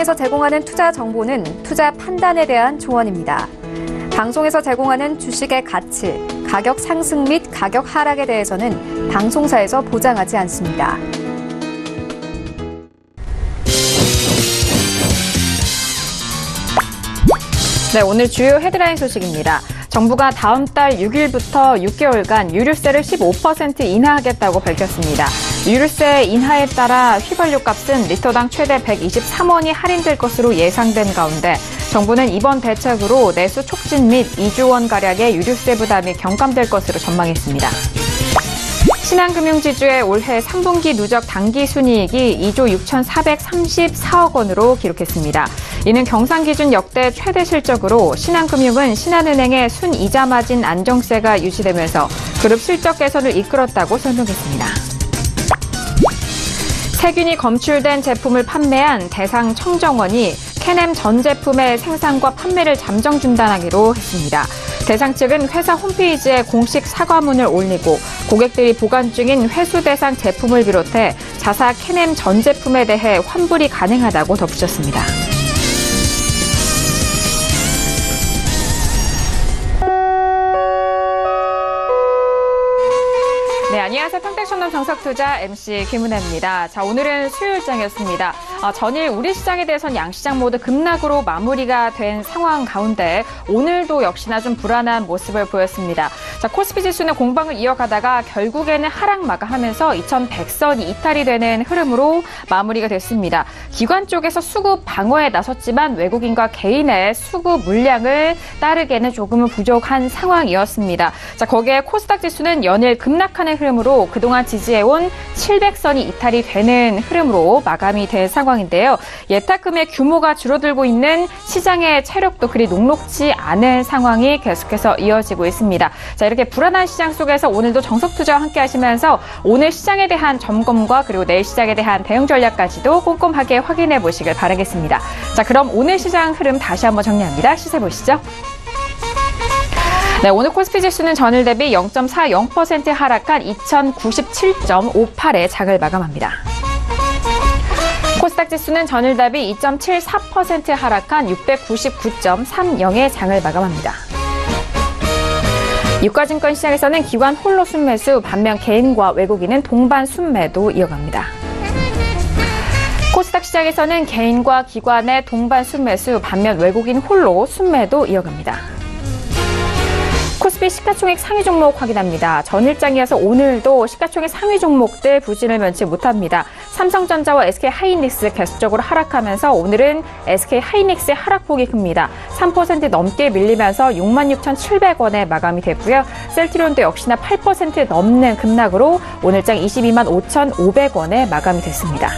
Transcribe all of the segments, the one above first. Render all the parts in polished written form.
방송에서 제공하는 투자 정보는 투자 판단에 대한 조언입니다. 방송에서 제공하는 주식의 가치, 가격 상승 및 가격 하락에 대해서는 방송사에서 보장하지 않습니다. 네, 오늘 주요 헤드라인 소식입니다. 정부가 다음 달 6일부터 6개월간 유류세를 15% 인하하겠다고 밝혔습니다. 유류세 인하에 따라 휘발유 값은 리터당 최대 123원이 할인될 것으로 예상된 가운데 정부는 이번 대책으로 내수 촉진 및 2조 원가량의 유류세 부담이 경감될 것으로 전망했습니다. 신한금융지주의 올해 3분기 누적 당기순이익이 2조 6,434억 원으로 기록했습니다. 이는 경상기준 역대 최대 실적으로 신한금융은 신한은행의 순이자 마진 안정세가 유지되면서 그룹 실적 개선을 이끌었다고 설명했습니다. 세균이 검출된 제품을 판매한 대상 청정원이 캐넴 전 제품의 생산과 판매를 잠정 중단하기로 했습니다. 대상 측은 회사 홈페이지에 공식 사과문을 올리고 고객들이 보관 중인 회수 대상 제품을 비롯해 자사 캐넴 전 제품에 대해 환불이 가능하다고 덧붙였습니다. 네, 안녕하세요. 평택촌놈 정석투자 MC 김은혜입니다. 자, 오늘은 수요일장이었습니다. 전일 우리 시장에 대해서는 양시장 모두 급락으로 마무리가 된 상황 가운데 오늘도 역시나 좀 불안한 모습을 보였습니다. 자, 코스피 지수는 공방을 이어가다가 결국에는 하락 마감하면서 2100선이 이탈이 되는 흐름으로 마무리가 됐습니다. 기관 쪽에서 수급 방어에 나섰지만 외국인과 개인의 수급 물량을 따르기에는 조금은 부족한 상황이었습니다. 자, 거기에 코스닥 지수는 연일 급락하는 흐름으로 그동안 지지해온 700선이 이탈이 되는 흐름으로 마감이 된 상황인데요. 예탁금의 규모가 줄어들고 있는 시장의 체력도 그리 녹록지 않은 상황이 계속해서 이어지고 있습니다. 자, 이렇게 불안한 시장 속에서 오늘도 정석투자와 함께 하시면서 오늘 시장에 대한 점검과 그리고 내일 시장에 대한 대응 전략까지도 꼼꼼하게 확인해 보시길 바라겠습니다. 자, 그럼 오늘 시장 흐름 다시 한번 정리합니다. 시세 보시죠. 네, 오늘 코스피 지수는 전일 대비 0.40% 하락한 2097.58에 장을 마감합니다. 코스닥 지수는 전일 대비 2.74% 하락한 699.30에 장을 마감합니다. 유가증권 시장에서는 기관 홀로 순매수, 반면 개인과 외국인은 동반 순매도 이어갑니다. 코스닥 시장에서는 개인과 기관의 동반 순매수, 반면 외국인 홀로 순매도 이어갑니다. 코스피 시가총액 상위 종목 확인합니다. 전일장이어서 오늘도 시가총액 상위 종목들 부진을 면치 못합니다. 삼성전자와 SK하이닉스 계속적으로 하락하면서 오늘은 SK하이닉스의 하락폭이 큽니다. 3% 넘게 밀리면서 66,700원에 마감이 됐고요. 셀트리온도 역시나 8% 넘는 급락으로 오늘장 225,500원에 마감이 됐습니다.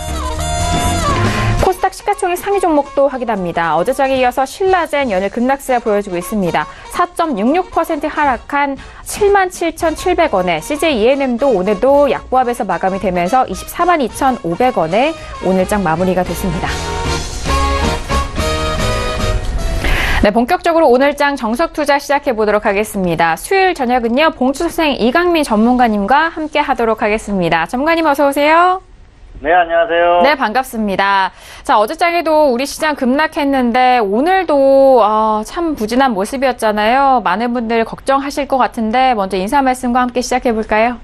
코스닥 시가총액 상위 종목도 확인합니다. 어제장에 이어서 신라젠 연일 급락세가 보여지고 있습니다. 4.66% 하락한 77,700원에 CJ-ENM도 오늘도 약보합에서 마감이 되면서 242,500원에 오늘장 마무리가 됐습니다. 네, 본격적으로 오늘장 정석투자 시작해보도록 하겠습니다. 수요일 저녁은요, 봉투선생 이강민 전문가님과 함께 하도록 하겠습니다. 전문가님 어서 오세요. 네, 안녕하세요. 네, 반갑습니다. 자, 어제장에도 우리 시장 급락했는데 오늘도 참 부진한 모습이었잖아요. 많은 분들 걱정하실 것 같은데 먼저 인사 말씀과 함께 시작해볼까요?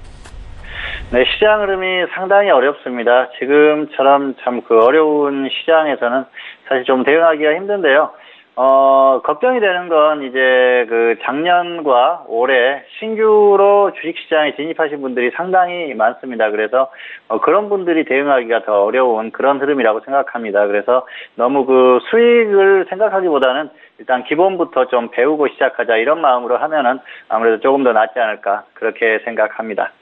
네, 시장 흐름이 상당히 어렵습니다. 지금처럼 참 어려운 시장에서는 사실 좀 대응하기가 힘든데요. 걱정이 되는 건 이제 작년과 올해 신규로 주식시장에 진입하신 분들이 상당히 많습니다. 그래서 그런 분들이 대응하기가 더 어려운 그런 흐름이라고 생각합니다. 그래서 너무 수익을 생각하기보다는 일단 기본부터 좀 배우고 시작하자 이런 마음으로 하면은 아무래도 조금 더 낫지 않을까 그렇게 생각합니다.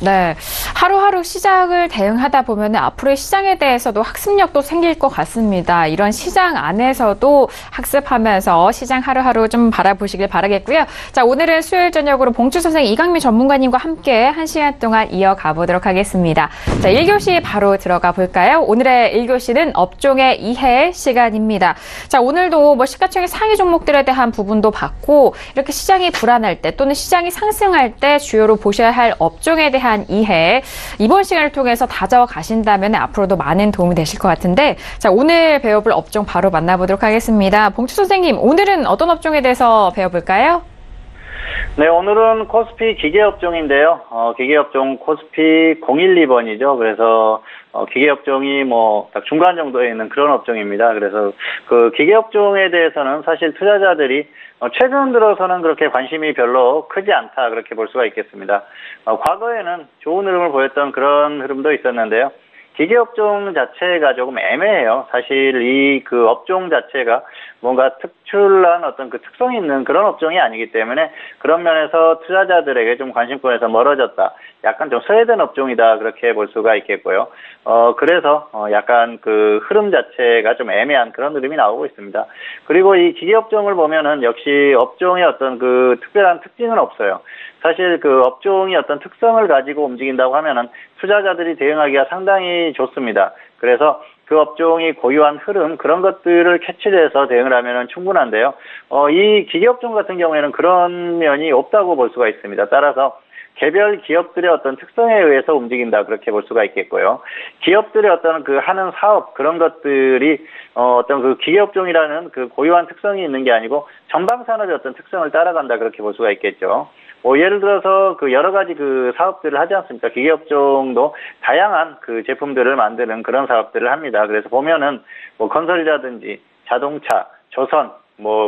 네, 하루하루 시장을 대응하다 보면 앞으로의 시장에 대해서도 학습력도 생길 것 같습니다. 이런 시장 안에서도 학습하면서 시장 하루하루 좀 바라보시길 바라겠고요. 자, 오늘은 수요일 저녁으로 봉투선생 이강민 전문가님과 함께 1시간 동안 이어가 보도록 하겠습니다. 자, 1교시 바로 들어가 볼까요? 오늘의 1교시는 업종의 이해 시간입니다. 자, 오늘도 시가총액 상위 종목들에 대한 부분도 봤고 이렇게 시장이 불안할 때 또는 시장이 상승할 때 주요로 보셔야 할 업종에 대한 대한 이해, 이번 시간을 통해서 다져와 가신다면 앞으로도 많은 도움이 되실 것 같은데, 자, 오늘 배워볼 업종 바로 만나보도록 하겠습니다. 봉추 선생님, 오늘은 어떤 업종에 대해서 배워볼까요? 네, 오늘은 코스피 기계업종인데요. 기계업종 코스피 012번이죠. 그래서 기계업종이 딱 중간 정도에 있는 그런 업종입니다. 그래서 그 기계업종에 대해서는 사실 투자자들이 최근 들어서는 그렇게 관심이 별로 크지 않다, 그렇게 볼 수가 있겠습니다. 과거에는 좋은 흐름을 보였던 그런 흐름도 있었는데요. 기계업종 자체가 조금 애매해요. 사실 이 그 업종 자체가 뭔가 특출난 어떤 그 특성이 있는 그런 업종이 아니기 때문에 그런 면에서 투자자들에게 좀 관심권에서 멀어졌다. 약간 좀 소외된 업종이다, 그렇게 볼 수가 있겠고요. 그래서 약간 그 흐름 자체가 좀 애매한 그런 흐름이 나오고 있습니다. 그리고 이 기계업종을 보면은 역시 업종의 어떤 그 특별한 특징은 없어요. 사실 그 업종이 어떤 특성을 가지고 움직인다고 하면은 투자자들이 대응하기가 상당히 좋습니다. 그래서 그 업종이 고유한 흐름, 그런 것들을 캐치를 해서 대응을 하면은 충분한데요. 이 기계업종 같은 경우에는 그런 면이 없다고 볼 수가 있습니다. 따라서 개별 기업들의 어떤 특성에 의해서 움직인다, 그렇게 볼 수가 있겠고요. 기업들의 어떤 그 하는 사업, 그런 것들이 어떤 그 기계업종이라는 그 고유한 특성이 있는 게 아니고 전방 산업의 어떤 특성을 따라간다, 그렇게 볼 수가 있겠죠. 예를 들어서 그 여러 가지 그 사업들을 하지 않습니까? 기계업종도 다양한 그 제품들을 만드는 그런 사업들을 합니다. 그래서 보면은 건설이라든지 자동차, 조선,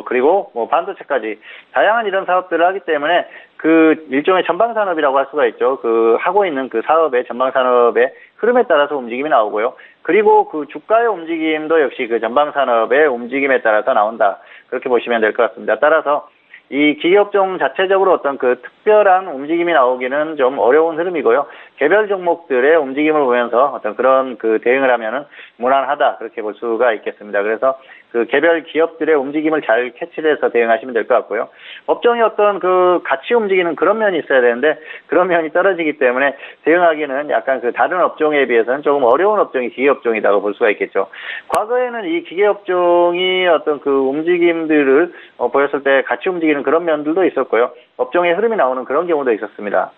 그리고 반도체까지 다양한 이런 사업들을 하기 때문에 그 일종의 전방산업이라고 할 수가 있죠. 그 하고 있는 그 사업의 전방산업의 흐름에 따라서 움직임이 나오고요. 그리고 그 주가의 움직임도 역시 그 전방산업의 움직임에 따라서 나온다, 그렇게 보시면 될 것 같습니다. 따라서 이 기계업종 자체적으로 어떤 그 특별한 움직임이 나오기는 좀 어려운 흐름이고요. 개별 종목들의 움직임을 보면서 어떤 그런 그 대응을 하면은 무난하다, 그렇게 볼 수가 있겠습니다. 그래서 그 개별 기업들의 움직임을 잘 캐치를 해서 대응하시면 될 것 같고요. 업종이 어떤 그 같이 움직이는 그런 면이 있어야 되는데 그런 면이 떨어지기 때문에 대응하기는 약간 그 다른 업종에 비해서는 조금 어려운 업종이 기계업종이라고 볼 수가 있겠죠. 과거에는 이 기계업종이 어떤 그 움직임들을 보였을 때 같이 움직이는 그런 면들도 있었고요. 업종의 흐름이 나오는 그런 경우도 있었습니다.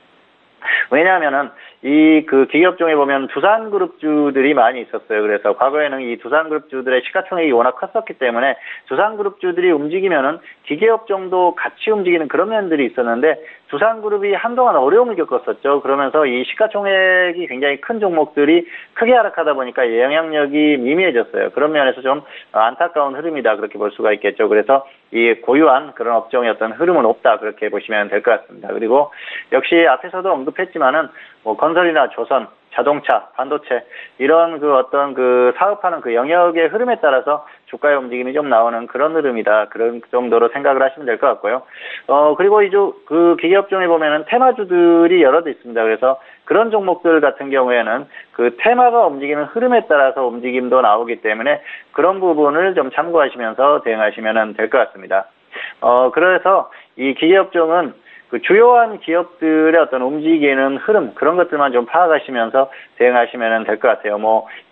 왜냐하면은 이 그 기계업종에 보면 두산그룹주들이 많이 있었어요. 그래서 과거에는 이 두산그룹주들의 시가총액이 워낙 컸었기 때문에 두산그룹주들이 움직이면은 기계업종도 같이 움직이는 그런 면들이 있었는데 두산그룹이 한동안 어려움을 겪었었죠. 그러면서 이 시가총액이 굉장히 큰 종목들이 크게 하락하다 보니까 영향력이 미미해졌어요. 그런 면에서 좀 안타까운 흐름이다, 그렇게 볼 수가 있겠죠. 그래서 이 고유한 그런 업종의 어떤 흐름은 없다, 그렇게 보시면 될 것 같습니다. 그리고 역시 앞에서도 언급했지만은 건설이나 조선, 자동차, 반도체 이런 그 어떤 그 사업하는 그 영역의 흐름에 따라서 주가의 움직임이 좀 나오는 그런 흐름이다, 그런 정도로 생각을 하시면 될 것 같고요. 그리고 그 기계업종에 보면은 테마주들이 여럿 있습니다. 그래서 그런 종목들 같은 경우에는 그 테마가 움직이는 흐름에 따라서 움직임도 나오기 때문에 그런 부분을 좀 참고하시면서 대응하시면 될 것 같습니다. 그래서 이 기계업종은 그 주요한 기업들의 어떤 움직이는 흐름, 그런 것들만 좀 파악하시면서 대응하시면 될 것 같아요.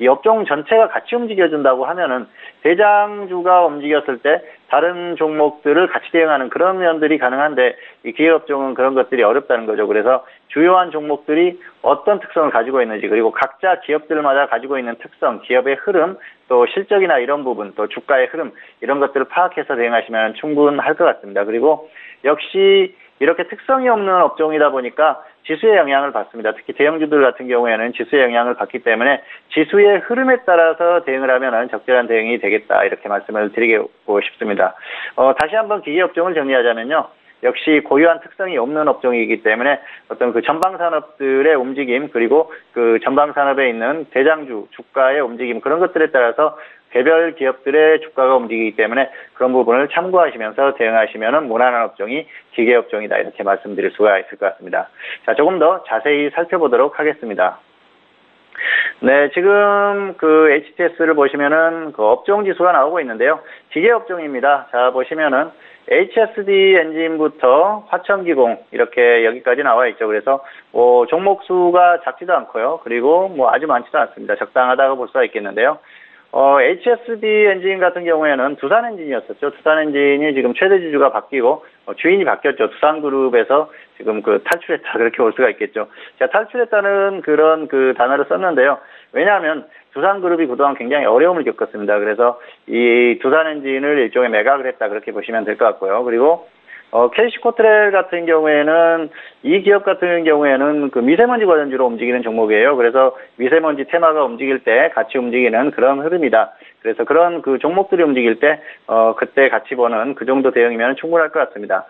이 업종 전체가 같이 움직여준다고 하면은 대장주가 움직였을 때 다른 종목들을 같이 대응하는 그런 면들이 가능한데 이 기업종은 그런 것들이 어렵다는 거죠. 그래서 주요한 종목들이 어떤 특성을 가지고 있는지, 그리고 각자 기업들마다 가지고 있는 특성, 기업의 흐름, 또 실적이나 이런 부분, 또 주가의 흐름, 이런 것들을 파악해서 대응하시면 충분할 것 같습니다. 그리고 역시 이렇게 특성이 없는 업종이다 보니까 지수의 영향을 받습니다. 특히 대형주들 같은 경우에는 지수의 영향을 받기 때문에 지수의 흐름에 따라서 대응을 하면 적절한 대응이 되겠다, 이렇게 말씀을 드리고 싶습니다. 다시 한번 기계업종을 정리하자면요. 역시 고유한 특성이 없는 업종이기 때문에 어떤 그 전방산업들의 움직임, 그리고 그 전방산업에 있는 대장주 주가의 움직임, 그런 것들에 따라서 개별 기업들의 주가가 움직이기 때문에 그런 부분을 참고하시면서 대응하시면 무난한 업종이 기계업종이다, 이렇게 말씀드릴 수가 있을 것 같습니다. 자, 조금 더 자세히 살펴보도록 하겠습니다. 네, 지금 그 HTS를 보시면은 그 업종 지수가 나오고 있는데요. 기계업종입니다. 자, 보시면은 HSD 엔진부터 화천기공 이렇게 여기까지 나와 있죠. 그래서 종목 수가 작지도 않고요. 그리고 아주 많지도 않습니다. 적당하다고 볼 수가 있겠는데요. HSB 엔진 같은 경우에는 두산 엔진이었었죠. 두산 엔진이 지금 최대 주주가 바뀌고 주인이 바뀌었죠. 두산그룹에서 지금 그 탈출했다 그렇게 볼 수가 있겠죠. 제가 탈출했다는 그런 그 단어를 썼는데요. 왜냐하면 두산그룹이 그동안 굉장히 어려움을 겪었습니다. 그래서 이 두산 엔진을 일종의 매각을 했다 그렇게 보시면 될 것 같고요. 그리고 KC코트렐 같은 경우에는 이 기업 같은 경우에는 그 미세먼지 관련주로 움직이는 종목이에요. 그래서 미세먼지 테마가 움직일 때 같이 움직이는 그런 흐름이다. 그래서 그런 그 종목들이 움직일 때 그때 같이 보는 그 정도 대응이면 충분할 것 같습니다.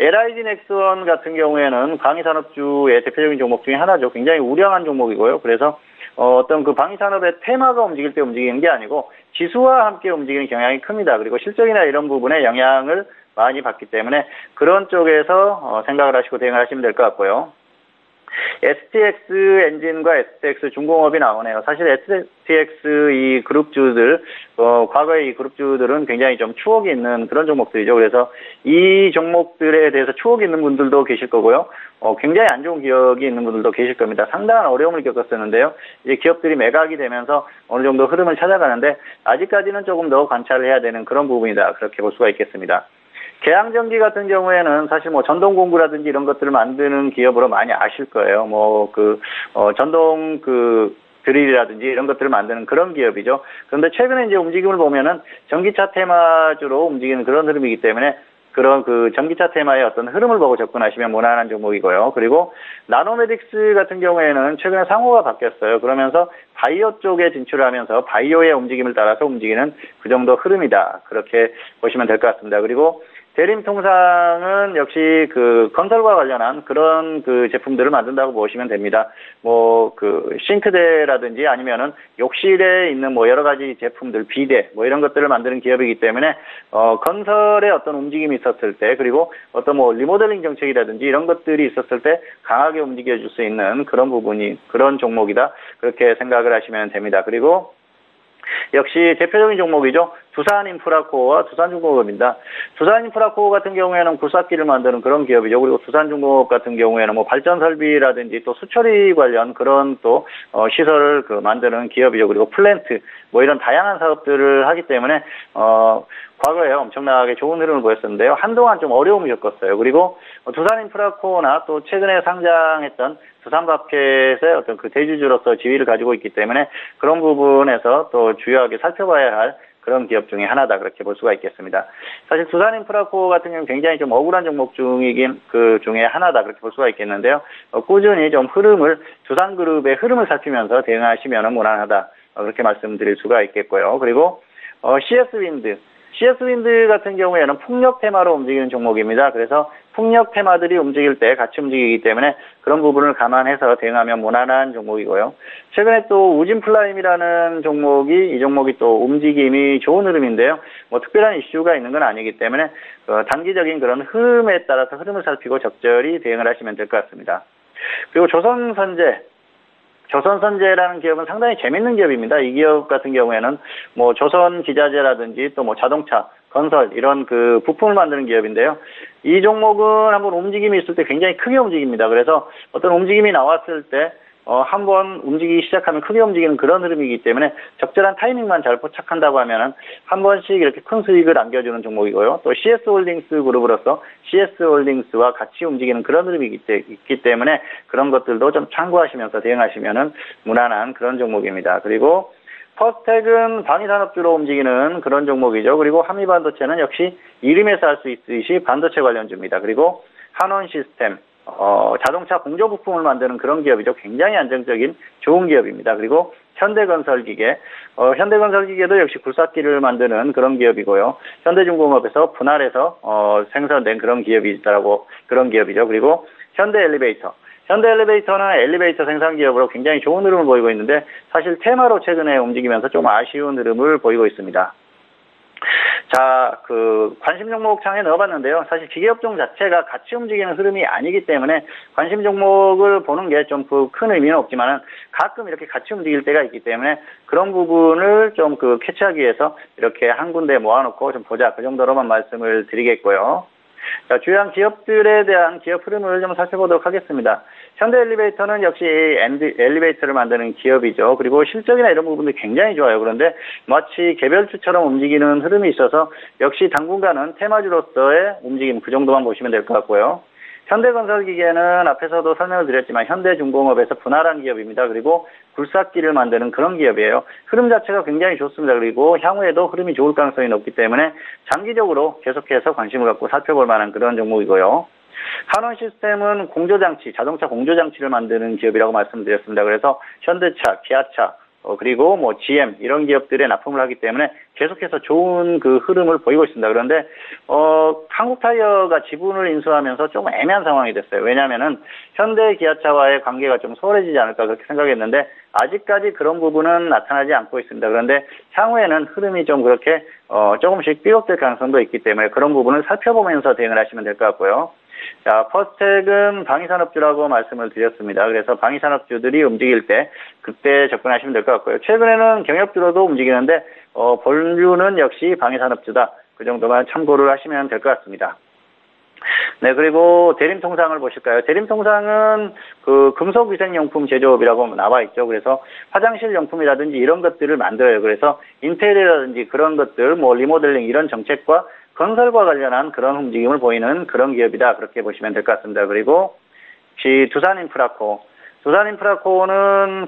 LIG 넥스원 같은 경우에는 방위산업주의 대표적인 종목 중에 하나죠. 굉장히 우량한 종목이고요. 그래서 어떤 그 방위산업의 테마가 움직일 때 움직이는 게 아니고 지수와 함께 움직이는 경향이 큽니다. 그리고 실적이나 이런 부분에 영향을 많이 받기 때문에 그런 쪽에서 생각을 하시고 대응을 하시면 될 것 같고요. STX 엔진과 STX 중공업이 나오네요. 사실 STX 이 그룹주들, 과거의 이 그룹주들은 굉장히 좀 추억이 있는 그런 종목들이죠. 그래서 이 종목들에 대해서 추억이 있는 분들도 계실 거고요. 굉장히 안 좋은 기억이 있는 분들도 계실 겁니다. 상당한 어려움을 겪었었는데요. 이제 기업들이 매각이 되면서 어느 정도 흐름을 찾아가는데 아직까지는 조금 더 관찰을 해야 되는 그런 부분이다. 그렇게 볼 수가 있겠습니다. 계양전기 같은 경우에는 사실 뭐 전동공구라든지 이런 것들을 만드는 기업으로 많이 아실 거예요. 전동 드릴이라든지 이런 것들을 만드는 그런 기업이죠. 그런데 최근에 이제 움직임을 보면은 전기차 테마주로 움직이는 그런 흐름이기 때문에 그런 그 전기차 테마의 어떤 흐름을 보고 접근하시면 무난한 종목이고요. 그리고 나노메딕스 같은 경우에는 최근에 상호가 바뀌었어요. 그러면서 바이오 쪽에 진출하면서 바이오의 움직임을 따라서 움직이는 그 정도 흐름이다. 그렇게 보시면 될 것 같습니다. 그리고 대림통상은 역시 그 건설과 관련한 그런 그 제품들을 만든다고 보시면 됩니다. 싱크대라든지 아니면은 욕실에 있는 여러 가지 제품들, 비대, 이런 것들을 만드는 기업이기 때문에, 건설에 어떤 움직임이 있었을 때, 그리고 어떤 리모델링 정책이라든지 이런 것들이 있었을 때 강하게 움직여줄 수 있는 그런 부분이, 그런 종목이다. 그렇게 생각을 하시면 됩니다. 그리고 역시 대표적인 종목이죠. 두산인프라코어와 두산중공업입니다. 두산인프라코어 같은 경우에는 굴삭기를 만드는 그런 기업이죠. 그리고 두산중공업 같은 경우에는 발전 설비라든지 또 수처리 관련 그런 또 시설을 만드는 기업이죠. 그리고 플랜트 이런 다양한 사업들을 하기 때문에 과거에 엄청나게 좋은 흐름을 보였었는데요. 한동안 좀 어려움을 겪었어요. 그리고 두산인프라코어나 또 최근에 상장했던 두산바켓의 어떤 그 대주주로서 지위를 가지고 있기 때문에 그런 부분에서 또 주요하게 살펴봐야 할 그런 기업 중에 하나다 그렇게 볼 수가 있겠습니다. 사실 두산인프라코어 같은 경우는 굉장히 좀 억울한 종목 중이긴 그 중에 하나다 그렇게 볼 수가 있겠는데요. 꾸준히 좀 두산그룹의 흐름을 살피면서 대응하시면 무난하다 그렇게 말씀드릴 수가 있겠고요. 그리고 CS 윈드 같은 경우에는 풍력 테마로 움직이는 종목입니다. 그래서 풍력 테마들이 움직일 때 같이 움직이기 때문에 그런 부분을 감안해서 대응하면 무난한 종목이고요. 최근에 또 우진플라임이라는 이 종목이 또 움직임이 좋은 흐름인데요. 특별한 이슈가 있는 건 아니기 때문에 단기적인 그런 흐름에 따라서 흐름을 살피고 적절히 대응을 하시면 될 것 같습니다. 그리고 조선선제라는 기업은 상당히 재밌는 기업입니다. 이 기업 같은 경우에는 조선기자재라든지 또 자동차, 건설 이런 그 부품을 만드는 기업인데요. 이 종목은 한번 움직임이 있을 때 굉장히 크게 움직입니다. 그래서 어떤 움직임이 나왔을 때 한번 움직이기 시작하면 크게 움직이는 그런 흐름이기 때문에 적절한 타이밍만 잘 포착한다고 하면은 한 번씩 이렇게 큰 수익을 안겨주는 종목이고요. 또 CS홀딩스 그룹으로서 CS홀딩스와 같이 움직이는 그런 흐름이 있기 때문에 그런 것들도 좀 참고하시면서 대응하시면은 무난한 그런 종목입니다. 그리고 퍼스텍은 방위산업주로 움직이는 그런 종목이죠. 그리고 한미반도체는 역시 이름에서 알 수 있듯이 반도체 관련주입니다. 그리고 한원시스템, 자동차 공조 부품을 만드는 그런 기업이죠. 굉장히 안정적인 좋은 기업입니다. 그리고 현대건설기계도 역시 굴삭기를 만드는 그런 기업이고요. 현대중공업에서 분할해서 생산된 그런 기업이죠. 그리고 현대엘리베이터는 엘리베이터 생산 기업으로 굉장히 좋은 흐름을 보이고 있는데 사실 테마로 최근에 움직이면서 좀 아쉬운 흐름을 보이고 있습니다. 자, 관심 종목 창에 넣어봤는데요. 사실 기계업종 자체가 같이 움직이는 흐름이 아니기 때문에 관심 종목을 보는 게 좀 큰 의미는 없지만은 가끔 이렇게 같이 움직일 때가 있기 때문에 그런 부분을 좀 캐치하기 위해서 이렇게 한 군데 모아놓고 좀 보자. 그 정도로만 말씀을 드리겠고요. 자, 주요한 기업들에 대한 기업 흐름을 좀 살펴보도록 하겠습니다. 현대엘리베이터는 역시 엘리베이터를 만드는 기업이죠. 그리고 실적이나 이런 부분도 굉장히 좋아요. 그런데 마치 개별주처럼 움직이는 흐름이 있어서 역시 당분간은 테마주로서의 움직임 그 정도만 보시면 될 것 같고요. 현대건설기계는 앞에서도 설명을 드렸지만 현대중공업에서 분할한 기업입니다. 그리고 굴삭기를 만드는 그런 기업이에요. 흐름 자체가 굉장히 좋습니다. 그리고 향후에도 흐름이 좋을 가능성이 높기 때문에 장기적으로 계속해서 관심을 갖고 살펴볼 만한 그런 종목이고요. 한원시스템은 공조장치, 자동차 공조장치를 만드는 기업이라고 말씀드렸습니다. 그래서 현대차, 기아차, 그리고 뭐 GM 이런 기업들에 납품을 하기 때문에 계속해서 좋은 그 흐름을 보이고 있습니다. 그런데 한국타이어가 지분을 인수하면서 좀 애매한 상황이 됐어요. 왜냐하면은 현대 기아차와의 관계가 좀 소홀해지지 않을까 그렇게 생각했는데 아직까지 그런 부분은 나타나지 않고 있습니다. 그런데 향후에는 흐름이 좀 그렇게 조금씩 삐걱될 가능성도 있기 때문에 그런 부분을 살펴보면서 대응을 하시면 될 것 같고요. 자, 퍼스텍은 방위산업주라고 말씀을 드렸습니다. 그래서 방위산업주들이 움직일 때 그때 접근하시면 될 것 같고요. 최근에는 경협주로도 움직이는데 본류는 역시 방위산업주다. 그 정도만 참고를 하시면 될 것 같습니다. 네, 그리고 대림통상을 보실까요? 대림통상은 그 금속위생용품 제조업이라고 나와 있죠. 그래서 화장실 용품이라든지 이런 것들을 만들어요. 그래서 인테리어라든지 그런 것들, 뭐 리모델링 이런 정책과 건설과 관련한 그런 움직임을 보이는 그런 기업이다. 그렇게 보시면 될 것 같습니다. 그리고 역시 두산인프라코는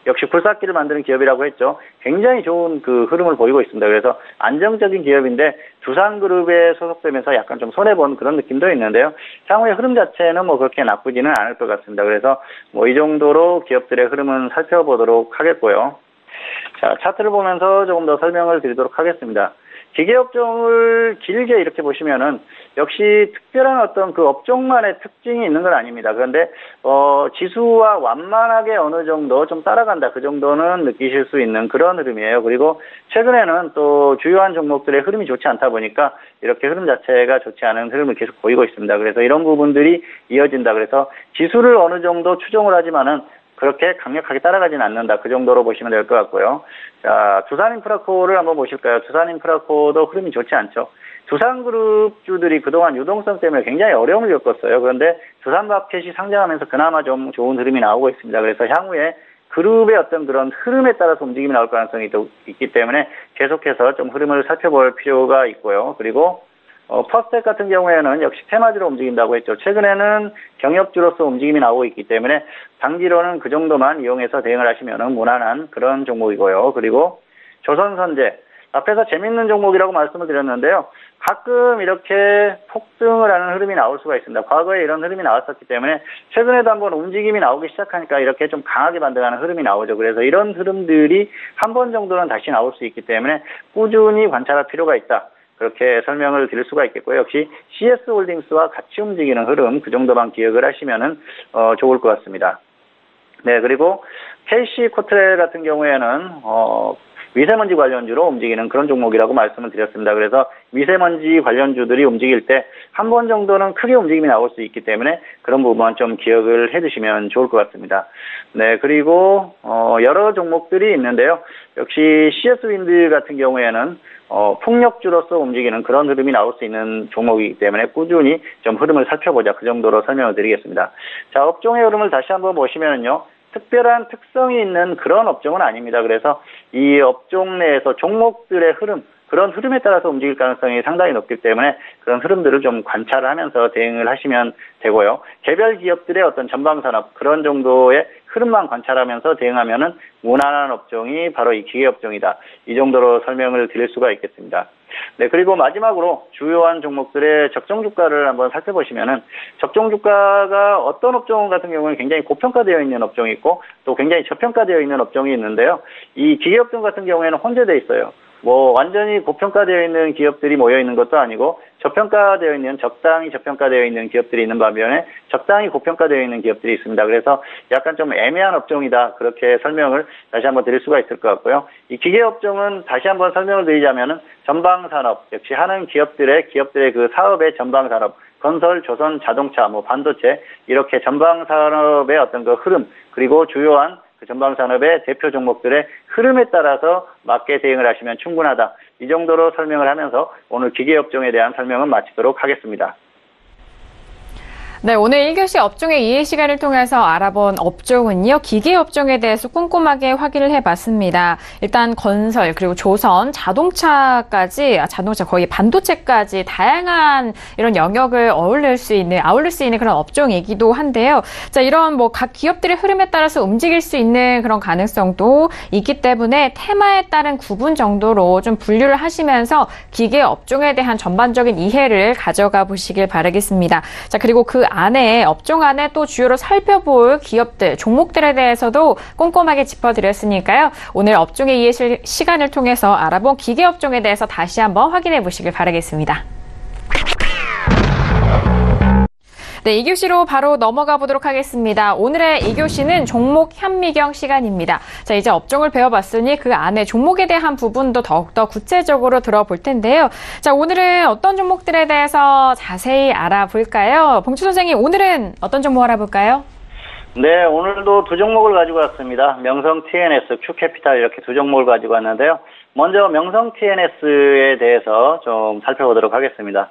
역시 굴삭기를 만드는 기업이라고 했죠. 굉장히 좋은 그 흐름을 보이고 있습니다. 그래서 안정적인 기업인데 두산그룹에 소속되면서 약간 좀 손해본 그런 느낌도 있는데요. 향후의 흐름 자체는 뭐 그렇게 나쁘지는 않을 것 같습니다. 그래서 뭐 이 정도로 기업들의 흐름은 살펴보도록 하겠고요. 자, 차트를 보면서 조금 더 설명을 드리도록 하겠습니다. 기계업종을 길게 이렇게 보시면은 역시 특별한 어떤 그 업종만의 특징이 있는 건 아닙니다. 그런데 지수와 완만하게 어느 정도 좀 따라간다. 그 정도는 느끼실 수 있는 그런 흐름이에요. 그리고 최근에는 또 주요한 종목들의 흐름이 좋지 않다 보니까 이렇게 흐름 자체가 좋지 않은 흐름을 계속 보이고 있습니다. 그래서 이런 부분들이 이어진다. 그래서 지수를 어느 정도 추종을 하지만은 그렇게 강력하게 따라가지는 않는다. 그 정도로 보시면 될 것 같고요. 자, 두산인프라코를 한번 보실까요? 두산인프라코도 흐름이 좋지 않죠. 두산그룹주들이 그동안 유동성 때문에 굉장히 어려움을 겪었어요. 그런데 두산마켓이 상장하면서 그나마 좀 좋은 흐름이 나오고 있습니다. 그래서 향후에 그룹의 어떤 그런 흐름에 따라서 움직임이 나올 가능성이 또 있기 때문에 계속해서 좀 흐름을 살펴볼 필요가 있고요. 그리고 퍼스텍 같은 경우에는 역시 테마주로 움직인다고 했죠. 최근에는 경협주로서 움직임이 나오고 있기 때문에 장기로는 그 정도만 이용해서 대응을 하시면 무난한 그런 종목이고요. 그리고 조선선제, 앞에서 재밌는 종목이라고 말씀을 드렸는데요. 가끔 이렇게 폭등을 하는 흐름이 나올 수가 있습니다. 과거에 이런 흐름이 나왔었기 때문에 최근에도 한번 움직임이 나오기 시작하니까 이렇게 좀 강하게 반등하는 흐름이 나오죠. 그래서 이런 흐름들이 한 번 정도는 다시 나올 수 있기 때문에 꾸준히 관찰할 필요가 있다. 그렇게 설명을 드릴 수가 있겠고요. 역시 CS홀딩스와 같이 움직이는 흐름 그 정도만 기억을 하시면은 좋을 것 같습니다. 네, 그리고 KC코트레 같은 경우에는 미세먼지 관련주로 움직이는 그런 종목이라고 말씀을 드렸습니다. 그래서 미세먼지 관련주들이 움직일 때 한 번 정도는 크게 움직임이 나올 수 있기 때문에 그런 부분만 좀 기억을 해두시면 좋을 것 같습니다. 네, 그리고 여러 종목들이 있는데요. 역시 CS윈드 같은 경우에는 풍력주로서 움직이는 그런 흐름이 나올 수 있는 종목이기 때문에 꾸준히 좀 흐름을 살펴보자. 그 정도로 설명을 드리겠습니다. 자, 업종의 흐름을 다시 한번 보시면요. 특별한 특성이 있는 그런 업종은 아닙니다. 그래서 이 업종 내에서 종목들의 흐름, 그런 흐름에 따라서 움직일 가능성이 상당히 높기 때문에 그런 흐름들을 좀 관찰을 하면서 대응을 하시면 되고요. 개별 기업들의 어떤 전방산업 그런 정도의 흐름만 관찰하면서 대응하면은 무난한 업종이 바로 이 기계업종이다. 이 정도로 설명을 드릴 수가 있겠습니다. 네, 그리고 마지막으로 주요한 종목들의 적정 주가를 한번 살펴보시면은 적정 주가가 어떤 업종 같은 경우는 굉장히 고평가되어 있는 업종이 있고 또 굉장히 저평가되어 있는 업종이 있는데요. 이 기계업종 같은 경우에는 혼재되어 있어요. 뭐 완전히 고평가되어 있는 기업들이 모여 있는 것도 아니고 저평가되어 있는 적당히 저평가되어 있는 기업들이 있는 반면에 적당히 고평가되어 있는 기업들이 있습니다. 그래서 약간 좀 애매한 업종이다. 그렇게 설명을 다시 한번 드릴 수가 있을 것 같고요. 이 기계업종은 다시 한번 설명을 드리자면은 전방산업 역시 하는 기업들의 그 사업의 전방산업 건설, 조선, 자동차, 뭐 반도체 이렇게 전방산업의 어떤 그 흐름 그리고 주요한 그 전방산업의 대표 종목들의 흐름에 따라서 맞게 대응을 하시면 충분하다. 이 정도로 설명을 하면서 오늘 기계업종에 대한 설명은 마치도록 하겠습니다. 네, 오늘 1교시 업종의 이해 시간을 통해서 알아본 업종은요, 기계업종에 대해서 꼼꼼하게 확인을 해봤습니다. 일단 건설, 그리고 조선, 자동차 거의 반도체까지 다양한 이런 영역을 아울릴 수 있는 그런 업종이기도 한데요. 자, 이런 각 기업들의 흐름에 따라서 움직일 수 있는 그런 가능성도 있기 때문에 테마에 따른 구분 정도로 좀 분류를 하시면서 기계업종에 대한 전반적인 이해를 가져가 보시길 바라겠습니다. 자, 그리고 그 업종 안에 또 주요로 살펴볼 기업들, 종목들에 대해서도 꼼꼼하게 짚어드렸으니까요. 오늘 업종의 이해 시간을 통해서 알아본 기계업종에 대해서 다시 한번 확인해 보시길 바라겠습니다. 네, 2교시로 바로 넘어가 보도록 하겠습니다. 오늘의 2교시는 종목 현미경 시간입니다. 자, 이제 업종을 배워봤으니 그 안에 종목에 대한 부분도 더욱더 구체적으로 들어볼 텐데요. 자, 오늘은 어떤 종목들에 대해서 자세히 알아볼까요? 봉추 선생님, 오늘은 어떤 종목 알아볼까요? 네, 오늘도 두 종목을 가지고 왔습니다. 명성 TNS, 큐캐피탈 이렇게 두 종목을 가지고 왔는데요. 먼저 명성 TNS에 대해서 좀 살펴보도록 하겠습니다.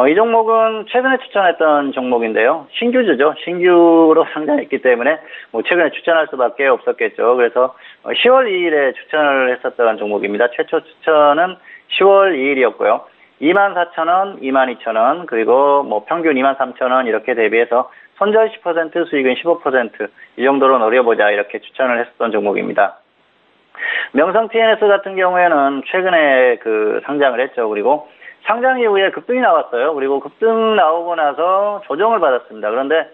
이 종목은 최근에 추천했던 종목인데요. 신규주죠. 신규로 상장했기 때문에 최근에 추천할 수밖에 없었겠죠. 그래서 10월 2일에 추천을 했었던 종목입니다. 최초 추천은 10월 2일이었고요. 24,000원, 22,000원, 그리고 평균 23,000원 이렇게 대비해서 손절 10%, 수익은 15%, 이 정도로 노려보자 이렇게 추천을 했었던 종목입니다. 명성 TNS 같은 경우에는 최근에 상장을 했죠. 그리고 상장 이후에 급등이 나왔어요. 그리고 급등 나오고 나서 조정을 받았습니다. 그런데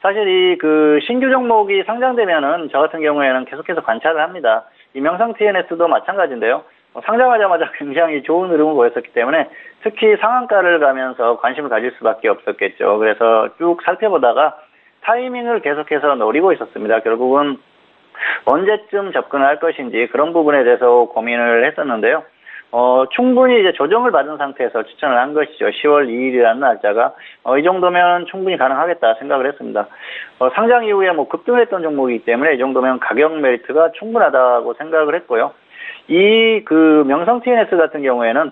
사실 이 신규 종목이 상장되면은 저 같은 경우에는 계속해서 관찰을 합니다. 이 명성 TNS도 마찬가지인데요. 상장하자마자 굉장히 좋은 흐름을 보였었기 때문에 특히 상한가를 가면서 관심을 가질 수밖에 없었겠죠. 그래서 쭉 살펴보다가 타이밍을 계속해서 노리고 있었습니다. 결국은 언제쯤 접근을 할 것인지 그런 부분에 대해서 고민을 했었는데요. 충분히 이제 조정을 받은 상태에서 추천을 한 것이죠. 10월 2일이라는 날짜가. 이 정도면 충분히 가능하겠다 생각을 했습니다. 상장 이후에 급등했던 종목이기 때문에 이 정도면 가격 메리트가 충분하다고 생각을 했고요. 이 명성 TNS 같은 경우에는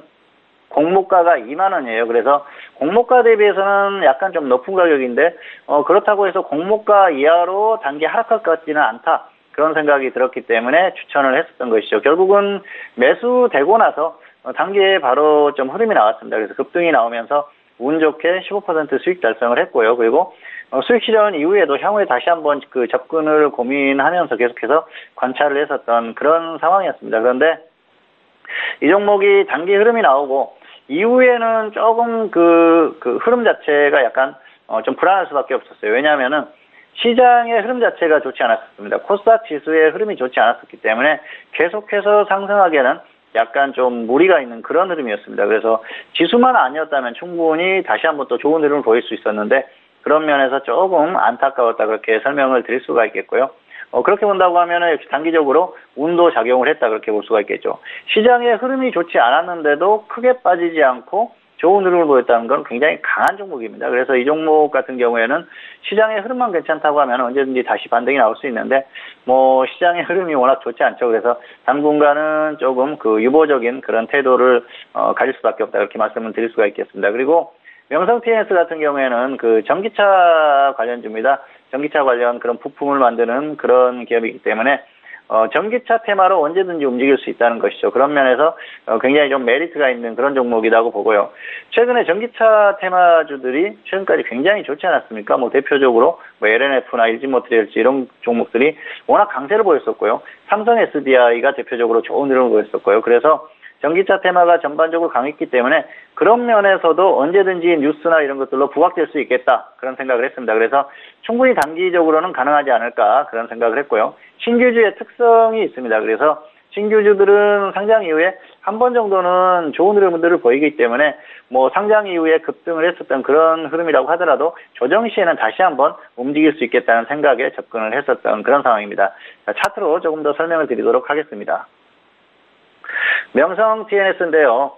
공모가가 2만원이에요. 그래서 공모가 대비해서는 약간 좀 높은 가격인데, 그렇다고 해서 공모가 이하로 단기 하락할 것 같지는 않다. 그런 생각이 들었기 때문에 추천을 했었던 것이죠. 결국은 매수되고 나서 단기에 바로 좀 흐름이 나왔습니다. 그래서 급등이 나오면서 운 좋게 15% 수익 달성을 했고요. 그리고 수익 실현 이후에도 향후에 다시 한번 접근을 고민하면서 계속해서 관찰을 했었던 그런 상황이었습니다. 그런데 이 종목이 단기 흐름이 나오고 이후에는 조금 흐름 자체가 약간 좀 불안할 수밖에 없었어요. 왜냐하면은 시장의 흐름 자체가 좋지 않았습니다. 코스닥 지수의 흐름이 좋지 않았었기 때문에 계속해서 상승하기에는 약간 좀 무리가 있는 그런 흐름이었습니다. 그래서 지수만 아니었다면 충분히 다시 한번 또 좋은 흐름을 보일 수 있었는데 그런 면에서 조금 안타까웠다 그렇게 설명을 드릴 수가 있겠고요. 그렇게 본다고 하면은 역시 단기적으로 운도 작용을 했다 그렇게 볼 수가 있겠죠. 시장의 흐름이 좋지 않았는데도 크게 빠지지 않고 좋은 흐름을 보였다는 건 굉장히 강한 종목입니다. 그래서 이 종목 같은 경우에는 시장의 흐름만 괜찮다고 하면 언제든지 다시 반등이 나올 수 있는데 시장의 흐름이 워낙 좋지 않죠. 그래서 당분간은 조금 유보적인 그런 태도를 가질 수밖에 없다 그렇게 말씀을 드릴 수가 있겠습니다. 그리고 명성 TNS 같은 경우에는 전기차 관련주입니다. 전기차 관련 그런 부품을 만드는 그런 기업이기 때문에 전기차 테마로 언제든지 움직일 수 있다는 것이죠. 그런 면에서 굉장히 좀 메리트가 있는 그런 종목이라고 보고요. 최근에 전기차 테마주들이 최근까지 굉장히 좋지 않았습니까? 대표적으로 LNF나 LG모터리얼즈 이런 종목들이 워낙 강세를 보였었고요. 삼성 SDI가 대표적으로 좋은 흐름을 보였었고요. 그래서 전기차 테마가 전반적으로 강했기 때문에 그런 면에서도 언제든지 뉴스나 이런 것들로 부각될 수 있겠다 그런 생각을 했습니다. 그래서 충분히 단기적으로는 가능하지 않을까 그런 생각을 했고요. 신규주의 특성이 있습니다. 그래서 신규주들은 상장 이후에 한 번 정도는 좋은 흐름들을 보이기 때문에 상장 이후에 급등을 했었던 그런 흐름이라고 하더라도 조정 시에는 다시 한번 움직일 수 있겠다는 생각에 접근을 했었던 그런 상황입니다. 차트로 조금 더 설명을 드리도록 하겠습니다. 명성 TNS인데요.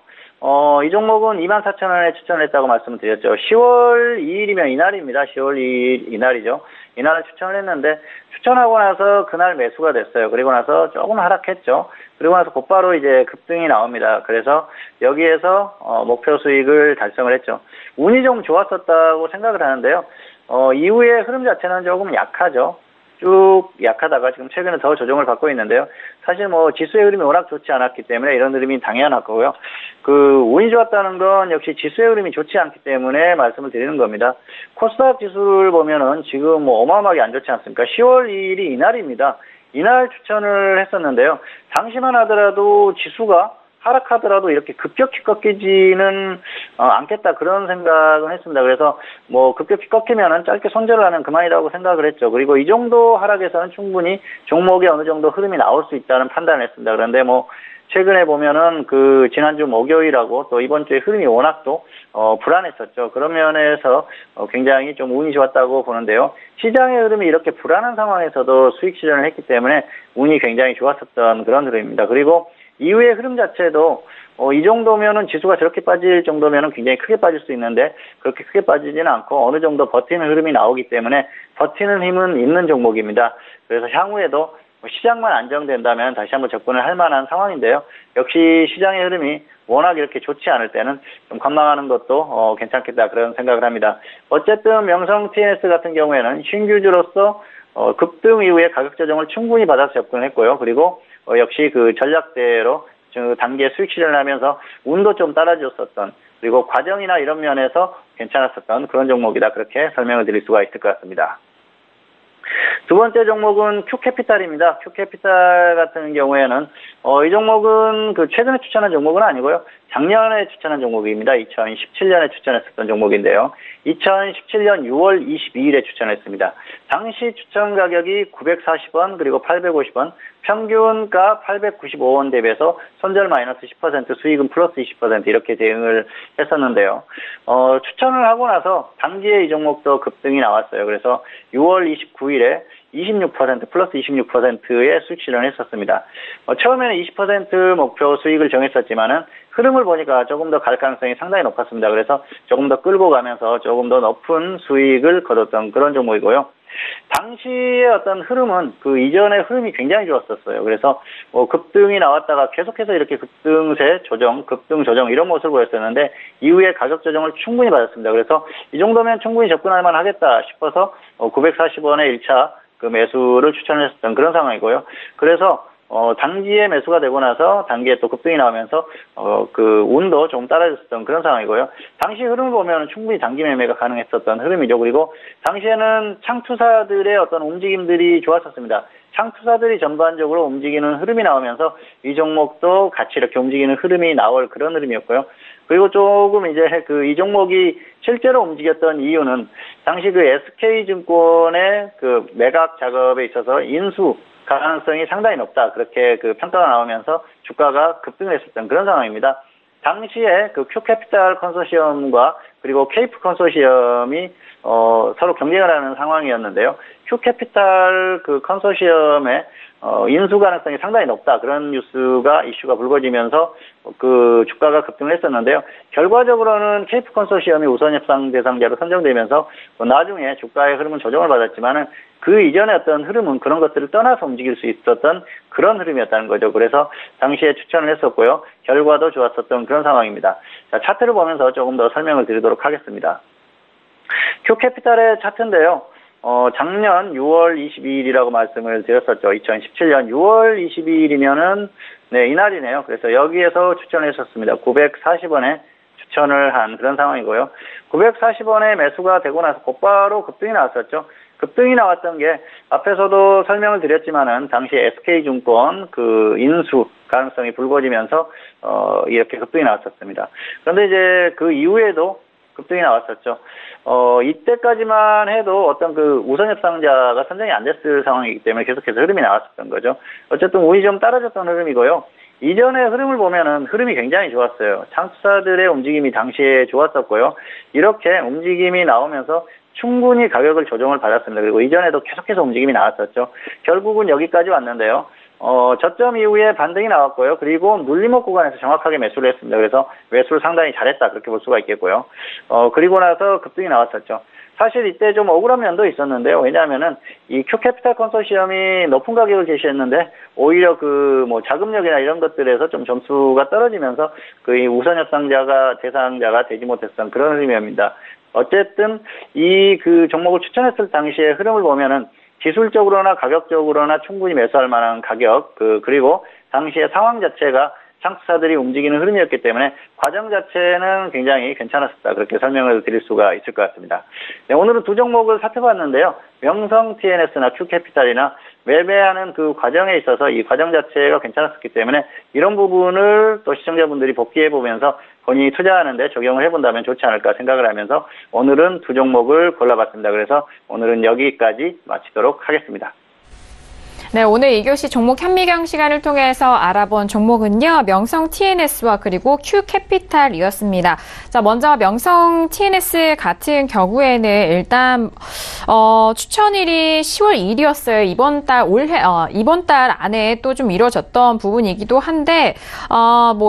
이 종목은 24,000원에 추천을 했다고 말씀을 드렸죠. 10월 2일이면 이날입니다. 10월 2일 이날이죠. 이날을 추천을 했는데 추천하고 나서 그날 매수가 됐어요. 그리고 나서 조금 하락했죠. 그리고 나서 곧바로 이제 급등이 나옵니다. 그래서 여기에서 목표 수익을 달성을 했죠. 운이 좀 좋았었다고 생각을 하는데요. 이후에 흐름 자체는 조금 약하죠. 쭉 약하다가 지금 최근에 더 조정을 받고 있는데요. 사실 뭐 지수의 흐름이 워낙 좋지 않았기 때문에 이런 흐름이 당연하고요. 그 운이 좋았다는 건 역시 지수의 흐름이 좋지 않기 때문에 말씀을 드리는 겁니다. 코스닥 지수를 보면은 지금 뭐 어마어마하게 안 좋지 않습니까? 10월 2일이 이날입니다. 이날 추천을 했었는데요. 당시만 하더라도 지수가 하락하더라도 이렇게 급격히 꺾이지는 않겠다 그런 생각은 했습니다. 그래서 뭐 급격히 꺾이면은 짧게 손절을 하면 그만이라고 생각을 했죠. 그리고 이 정도 하락에서는 충분히 종목에 어느 정도 흐름이 나올 수 있다는 판단을 했습니다. 그런데 뭐 최근에 보면은 그 지난주 목요일하고 또 이번 주에 흐름이 워낙 또 불안했었죠. 그런 면에서 굉장히 좀 운이 좋았다고 보는데요. 시장의 흐름이 이렇게 불안한 상황에서도 수익 실현을 했기 때문에 운이 굉장히 좋았었던 그런 흐름입니다. 그리고 이후의 흐름 자체도 이 정도면은 지수가 저렇게 빠질 정도면은 굉장히 크게 빠질 수 있는데 그렇게 크게 빠지지는 않고 어느 정도 버티는 흐름이 나오기 때문에 버티는 힘은 있는 종목입니다. 그래서 향후에도 시장만 안정된다면 다시 한번 접근을 할 만한 상황인데요. 역시 시장의 흐름이 워낙 이렇게 좋지 않을 때는 좀 관망하는 것도 괜찮겠다 그런 생각을 합니다. 어쨌든 명성 TNS 같은 경우에는 신규주로서 급등 이후에 가격 조정을 충분히 받아서 접근을 했고요. 그리고 역시 그 전략대로 단기에 수익 실현을 하면서 운도 좀 따라줬었던 그리고 과정이나 이런 면에서 괜찮았었던 그런 종목이다. 그렇게 설명을 드릴 수가 있을 것 같습니다. 두 번째 종목은 큐캐피탈입니다. 큐캐피탈 같은 경우에는 이 종목은 그 최근에 추천한 종목은 아니고요. 작년에 추천한 종목입니다. 2017년에 추천했었던 종목인데요. 2017년 6월 22일에 추천했습니다. 당시 추천 가격이 940원 그리고 850원 평균가 895원 대비해서 손절 마이너스 10% 수익은 플러스 20% 이렇게 대응을 했었는데요. 추천을 하고 나서 단기에 이 종목도 급등이 나왔어요. 그래서 6월 29일에 26% 플러스 26%의 수익 실현을 했었습니다. 처음에는 20% 목표 수익을 정했었지만은 흐름을 보니까 조금 더 갈 가능성이 상당히 높았습니다. 그래서 조금 더 끌고 가면서 조금 더 높은 수익을 거뒀던 그런 종목이고요. 당시의 어떤 흐름은 그 이전의 흐름이 굉장히 좋았었어요. 그래서 급등이 나왔다가 계속해서 이렇게 급등세 조정, 급등 조정 이런 모습을 보였었는데 이후에 가격 조정을 충분히 받았습니다. 그래서 이 정도면 충분히 접근할 만하겠다 싶어서 940원에 1차 그 매수를 추천을 했었던 그런 상황이고요. 그래서 단기에 매수가 되고 나서 단기에 또 급등이 나오면서 그 운도 좀 따라줬었던 그런 상황이고요. 당시 흐름을 보면 충분히 단기 매매가 가능했었던 흐름이죠. 그리고 당시에는 창투사들의 어떤 움직임들이 좋았었습니다. 창투사들이 전반적으로 움직이는 흐름이 나오면서 이 종목도 같이 이렇게 움직이는 흐름이 나올 그런 흐름이었고요. 그리고 조금 이제 이 종목이 실제로 움직였던 이유는 당시 그 SK증권의 그 매각 작업에 있어서 인수 가능성이 상당히 높다. 그렇게 그 평가가 나오면서 주가가 급등을 했었던 그런 상황입니다. 당시에 그 큐캐피탈 컨소시엄과 그리고 케이프 컨소시엄이 서로 경쟁을 하는 상황이었는데요. 큐캐피탈 그 컨소시엄의 인수 가능성이 상당히 높다. 그런 이슈가 불거지면서 그 주가가 급등을 했었는데요. 결과적으로는 케이프 컨소시엄이 우선 협상 대상자로 선정되면서 나중에 주가의 흐름은 조정을 받았지만은 그 이전의 어떤 흐름은 그런 것들을 떠나서 움직일 수 있었던 그런 흐름이었다는 거죠. 그래서 당시에 추천을 했었고요. 결과도 좋았었던 그런 상황입니다. 자, 차트를 보면서 조금 더 설명을 드리도록 하겠습니다. 큐캐피탈의 차트인데요. 작년 6월 22일이라고 말씀을 드렸었죠. 2017년 6월 22일이면은, 네, 이날이네요. 그래서 여기에서 추천을 했었습니다. 940원에 추천을 한 그런 상황이고요. 940원에 매수가 되고 나서 곧바로 급등이 나왔었죠. 급등이 나왔던 게 앞에서도 설명을 드렸지만은 당시 SK증권 그 인수 가능성이 불거지면서 이렇게 급등이 나왔었습니다. 그런데 이제 그 이후에도 급등이 나왔었죠. 이때까지만 해도 어떤 그 우선 협상자가 선정이 안 됐을 상황이기 때문에 계속해서 흐름이 나왔었던 거죠. 어쨌든 운이 좀 따라줬던 흐름이고요. 이전의 흐름을 보면은 흐름이 굉장히 좋았어요. 창투사들의 움직임이 당시에 좋았었고요. 이렇게 움직임이 나오면서 충분히 가격을 조정을 받았습니다. 그리고 이전에도 계속해서 움직임이 나왔었죠. 결국은 여기까지 왔는데요. 저점 이후에 반등이 나왔고요. 그리고 눌림목 구간에서 정확하게 매수를 했습니다. 그래서 매수를 상당히 잘했다 그렇게 볼 수가 있겠고요. 그리고 나서 급등이 나왔었죠. 사실 이때 좀 억울한 면도 있었는데요. 왜냐하면은 이 큐캐피탈 컨소시엄이 높은 가격을 제시했는데 오히려 자금력이나 이런 것들에서 좀 점수가 떨어지면서 이 우선 협상자가 대상자가 되지 못했던 그런 흐름입니다. 어쨌든 이 종목을 추천했을 당시의 흐름을 보면은 기술적으로나 가격적으로나 충분히 매수할 만한 가격, 그리고 당시의 상황 자체가 창투사들이 움직이는 흐름이었기 때문에 과정 자체는 굉장히 괜찮았었다. 그렇게 설명을 드릴 수가 있을 것 같습니다. 네, 오늘은 두 종목을 살펴봤는데요. 명성 TNS나 큐캐피탈이나 매매하는 그 과정에 있어서 이 과정 자체가 괜찮았었기 때문에 이런 부분을 또 시청자분들이 복귀해보면서 본인이 투자하는데 적용을 해본다면 좋지 않을까 생각을 하면서 오늘은 두 종목을 골라봤습니다. 그래서 오늘은 여기까지 마치도록 하겠습니다. 네, 오늘 2교시 종목 현미경 시간을 통해서 알아본 종목은요, 명성 TNS와 그리고 큐캐피탈이었습니다. 자, 먼저 명성 TNS 같은 경우에는 일단, 추천일이 10월 2일이었어요. 이번 달 안에 또 좀 이루어졌던 부분이기도 한데,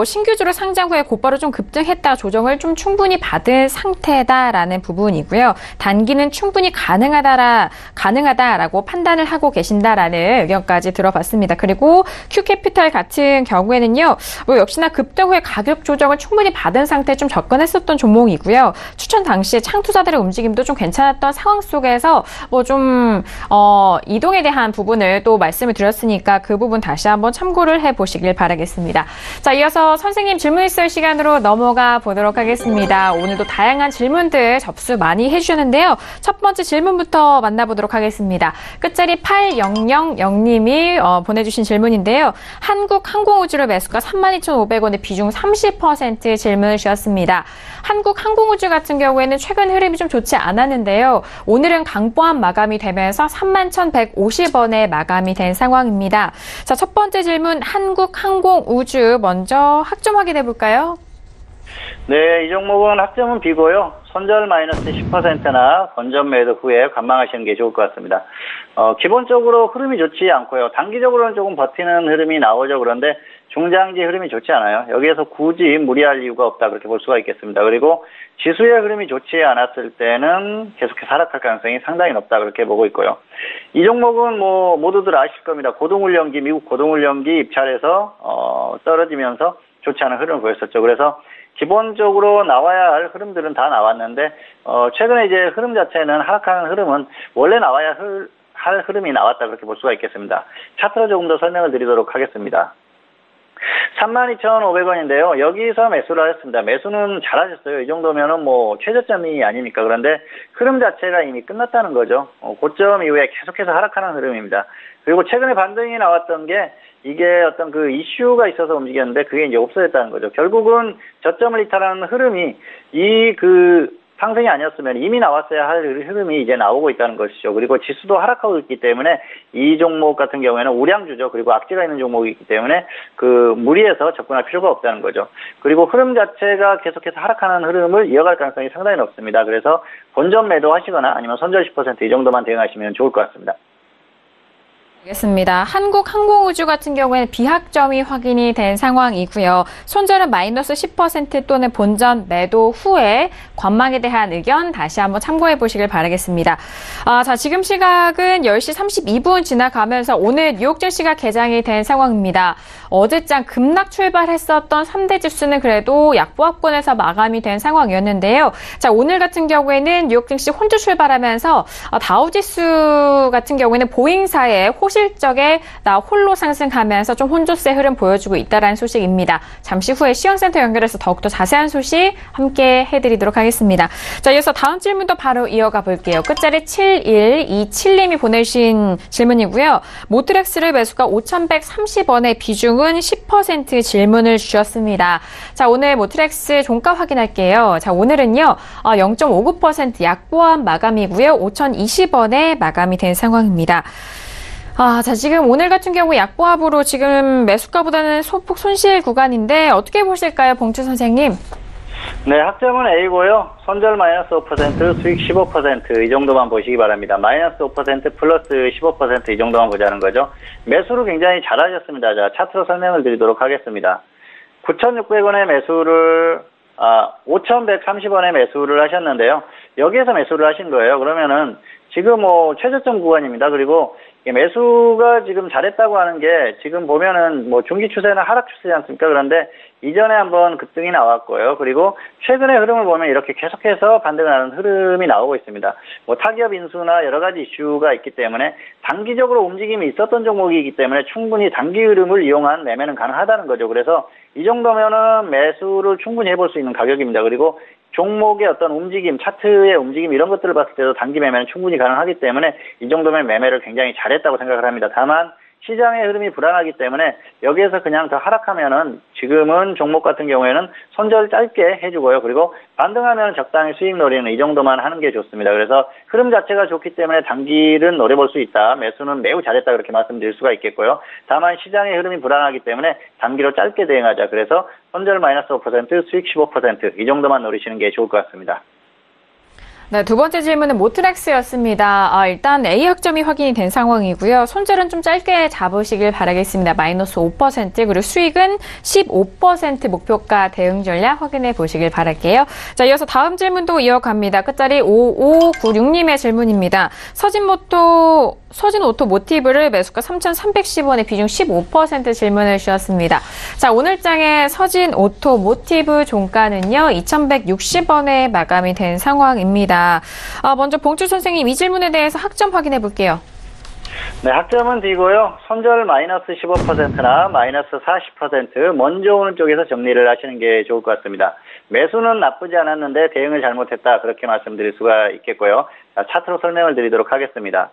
신규주로 상장 후에 곧바로 좀 급등했다 조정을 좀 충분히 받은 상태다라는 부분이고요. 단기는 충분히 가능하다라고 판단을 하고 계신다라는 의견까지 들어봤습니다. 그리고 큐캐피탈 같은 경우에는요, 역시나 급등 후에 가격 조정을 충분히 받은 상태에 좀 접근했었던 종목이고요. 추천 당시에 창투자들의 움직임도 좀 괜찮았던 상황 속에서 이동에 대한 부분을 또 말씀을 드렸으니까 그 부분 다시 한번 참고를 해보시길 바라겠습니다. 자, 이어서 선생님 질문 있을 시간으로 넘어가 보도록 하겠습니다. 오늘도 다양한 질문들 접수 많이 해주셨는데요. 첫 번째 질문부터 만나보도록 하겠습니다. 끝자리 8000님이 보내주신 질문인데요. 한국항공우주를 매수가 32,500원에 비중 30% 질문을 주셨습니다. 한국항공우주 같은 경우에는 최근 흐름이 좀 좋지 않았는데요. 오늘은 강보합 마감이 되면서 31,150원에 마감이 된 상황입니다. 자, 첫 번째 질문 한국항공우주 먼저 학점 확인해 볼까요? 네, 이 종목은 학점은 B고요. 손절 마이너스 10%나 건전 매도 후에 관망하시는 게 좋을 것 같습니다. 기본적으로 흐름이 좋지 않고요. 단기적으로는 조금 버티는 흐름이 나오죠. 그런데 중장기 흐름이 좋지 않아요. 여기에서 굳이 무리할 이유가 없다. 그렇게 볼 수가 있겠습니다. 그리고 지수의 흐름이 좋지 않았을 때는 계속해서 하락할 가능성이 상당히 높다. 그렇게 보고 있고요. 이 종목은 모두들 아실 겁니다. 미국 고동훈련기 입찰에서 떨어지면서 좋지 않은 흐름을 보였었죠. 그래서 기본적으로 나와야 할 흐름들은 다 나왔는데 최근에 이제 흐름 자체는 하락하는 흐름은 원래 나와야 할 흐름이 나왔다 그렇게 볼 수가 있겠습니다. 차트로 조금 더 설명을 드리도록 하겠습니다. 32,500원인데요. 여기서 매수를 했습니다. 매수는 잘하셨어요. 이 정도면은 최저점이 아닙니까? 그런데 흐름 자체가 이미 끝났다는 거죠. 고점 이후에 계속해서 하락하는 흐름입니다. 그리고 최근에 반등이 나왔던 게 이게 어떤 이슈가 있어서 움직였는데 그게 이제 없어졌다는 거죠. 결국은 저점을 이탈하는 흐름이 상승이 아니었으면 이미 나왔어야 할 흐름이 이제 나오고 있다는 것이죠. 그리고 지수도 하락하고 있기 때문에 이 종목 같은 경우에는 우량주죠. 그리고 악재가 있는 종목이기 때문에 무리해서 접근할 필요가 없다는 거죠. 그리고 흐름 자체가 계속해서 하락하는 흐름을 이어갈 가능성이 상당히 높습니다. 그래서 본전 매도하시거나 아니면 손절 10% 이 정도만 대응하시면 좋을 것 같습니다. 알겠습니다. 한국항공우주 같은 경우에는 비학점이 확인이 된 상황이고요. 손절은 마이너스 10% 또는 본전 매도 후에 관망에 대한 의견 다시 한번 참고해 보시길 바라겠습니다. 자, 지금 시각은 10시 32분 지나가면서 오늘 뉴욕 증시가 개장이 된 상황입니다. 어제장 급락 출발했었던 3대 지수는 그래도 약보합권에서 마감이 된 상황이었는데요. 자, 오늘 같은 경우에는 뉴욕 증시 혼주 출발하면서 다우지수 같은 경우에는 보잉사의 실적에 홀로 상승하면서 좀 혼조세 흐름 보여주고 있다라는 소식입니다. 잠시 후에 시황센터 연결해서 더욱더 자세한 소식 함께 해드리도록 하겠습니다. 자, 이어서 다음 질문도 바로 이어가 볼게요. 끝자리 7127님이 보내주신 질문이고요. 모트렉스를 매수가 5,130원에 비중은 10% 질문을 주셨습니다. 자, 오늘 모트렉스 종가 확인할게요. 자, 오늘은요 0.59% 약보합 마감이고요. 5,020원에 마감이 된 상황입니다. 자, 지금 오늘 같은 경우 약보합으로 지금 매수가보다는 소폭 손실 구간인데 어떻게 보실까요, 봉주 선생님? 네, 학점은 A고요. 손절 마이너스 5%, 수익 15%, 이 정도만 보시기 바랍니다. 마이너스 5% 플러스 15%, 이 정도만 보자는 거죠. 매수를 굉장히 잘하셨습니다. 자, 차트로 설명을 드리도록 하겠습니다. 9,600원의 매수를 5,130원에 매수를 하셨는데요. 여기에서 매수를 하신 거예요. 그러면은 지금 뭐 최저점 구간입니다. 그리고 매수가 지금 잘했다고 하는 게 지금 보면은 뭐 중기 추세는 하락 추세지 않습니까? 그런데 이전에 한번 급등이 나왔고요. 그리고 최근의 흐름을 보면 이렇게 계속해서 반등을 하는 흐름이 나오고 있습니다. 뭐 타기업 인수나 여러 가지 이슈가 있기 때문에 단기적으로 움직임이 있었던 종목이기 때문에 충분히 단기 흐름을 이용한 매매는 가능하다는 거죠. 그래서 이 정도면은 매수를 충분히 해볼 수 있는 가격입니다. 그리고 종목의 어떤 움직임, 차트의 움직임 이런 것들을 봤을 때도 단기 매매는 충분히 가능하기 때문에 이 정도면 매매를 굉장히 잘했다고 생각을 합니다. 다만 시장의 흐름이 불안하기 때문에 여기에서 그냥 더 하락하면은 지금은 종목 같은 경우에는 손절 짧게 해주고요. 그리고 반등하면 적당히 수익 노리는 이 정도만 하는 게 좋습니다. 그래서 흐름 자체가 좋기 때문에 단기는 노려볼 수 있다. 매수는 매우 잘했다 그렇게 말씀드릴 수가 있겠고요. 다만 시장의 흐름이 불안하기 때문에 단기로 짧게 대응하자. 그래서 손절 마이너스 5%, 수익 15%, 이 정도만 노리시는 게 좋을 것 같습니다. 네, 두 번째 질문은 모트렉스였습니다. 일단 A 학점이 확인이 된 상황이고요. 손절은 좀 짧게 잡으시길 바라겠습니다. 마이너스 5%, 그리고 수익은 15% 목표가 대응 전략 확인해 보시길 바랄게요. 자, 이어서 다음 질문도 이어갑니다. 끝자리 5596님의 질문입니다. 서진 오토 모티브를 매수가 3,310원에 비중 15% 질문을 주셨습니다. 자, 오늘 장의 서진 오토 모티브 종가는요, 2,160원에 마감이 된 상황입니다. 먼저 봉주 선생님 이 질문에 대해서 학점 확인해 볼게요. 네, 학점은 D고요. 손절 마이너스 15%나 마이너스 40% 먼저 오는 쪽에서 정리를 하시는 게 좋을 것 같습니다. 매수는 나쁘지 않았는데 대응을 잘못했다 그렇게 말씀드릴 수가 있겠고요. 자, 차트로 설명을 드리도록 하겠습니다.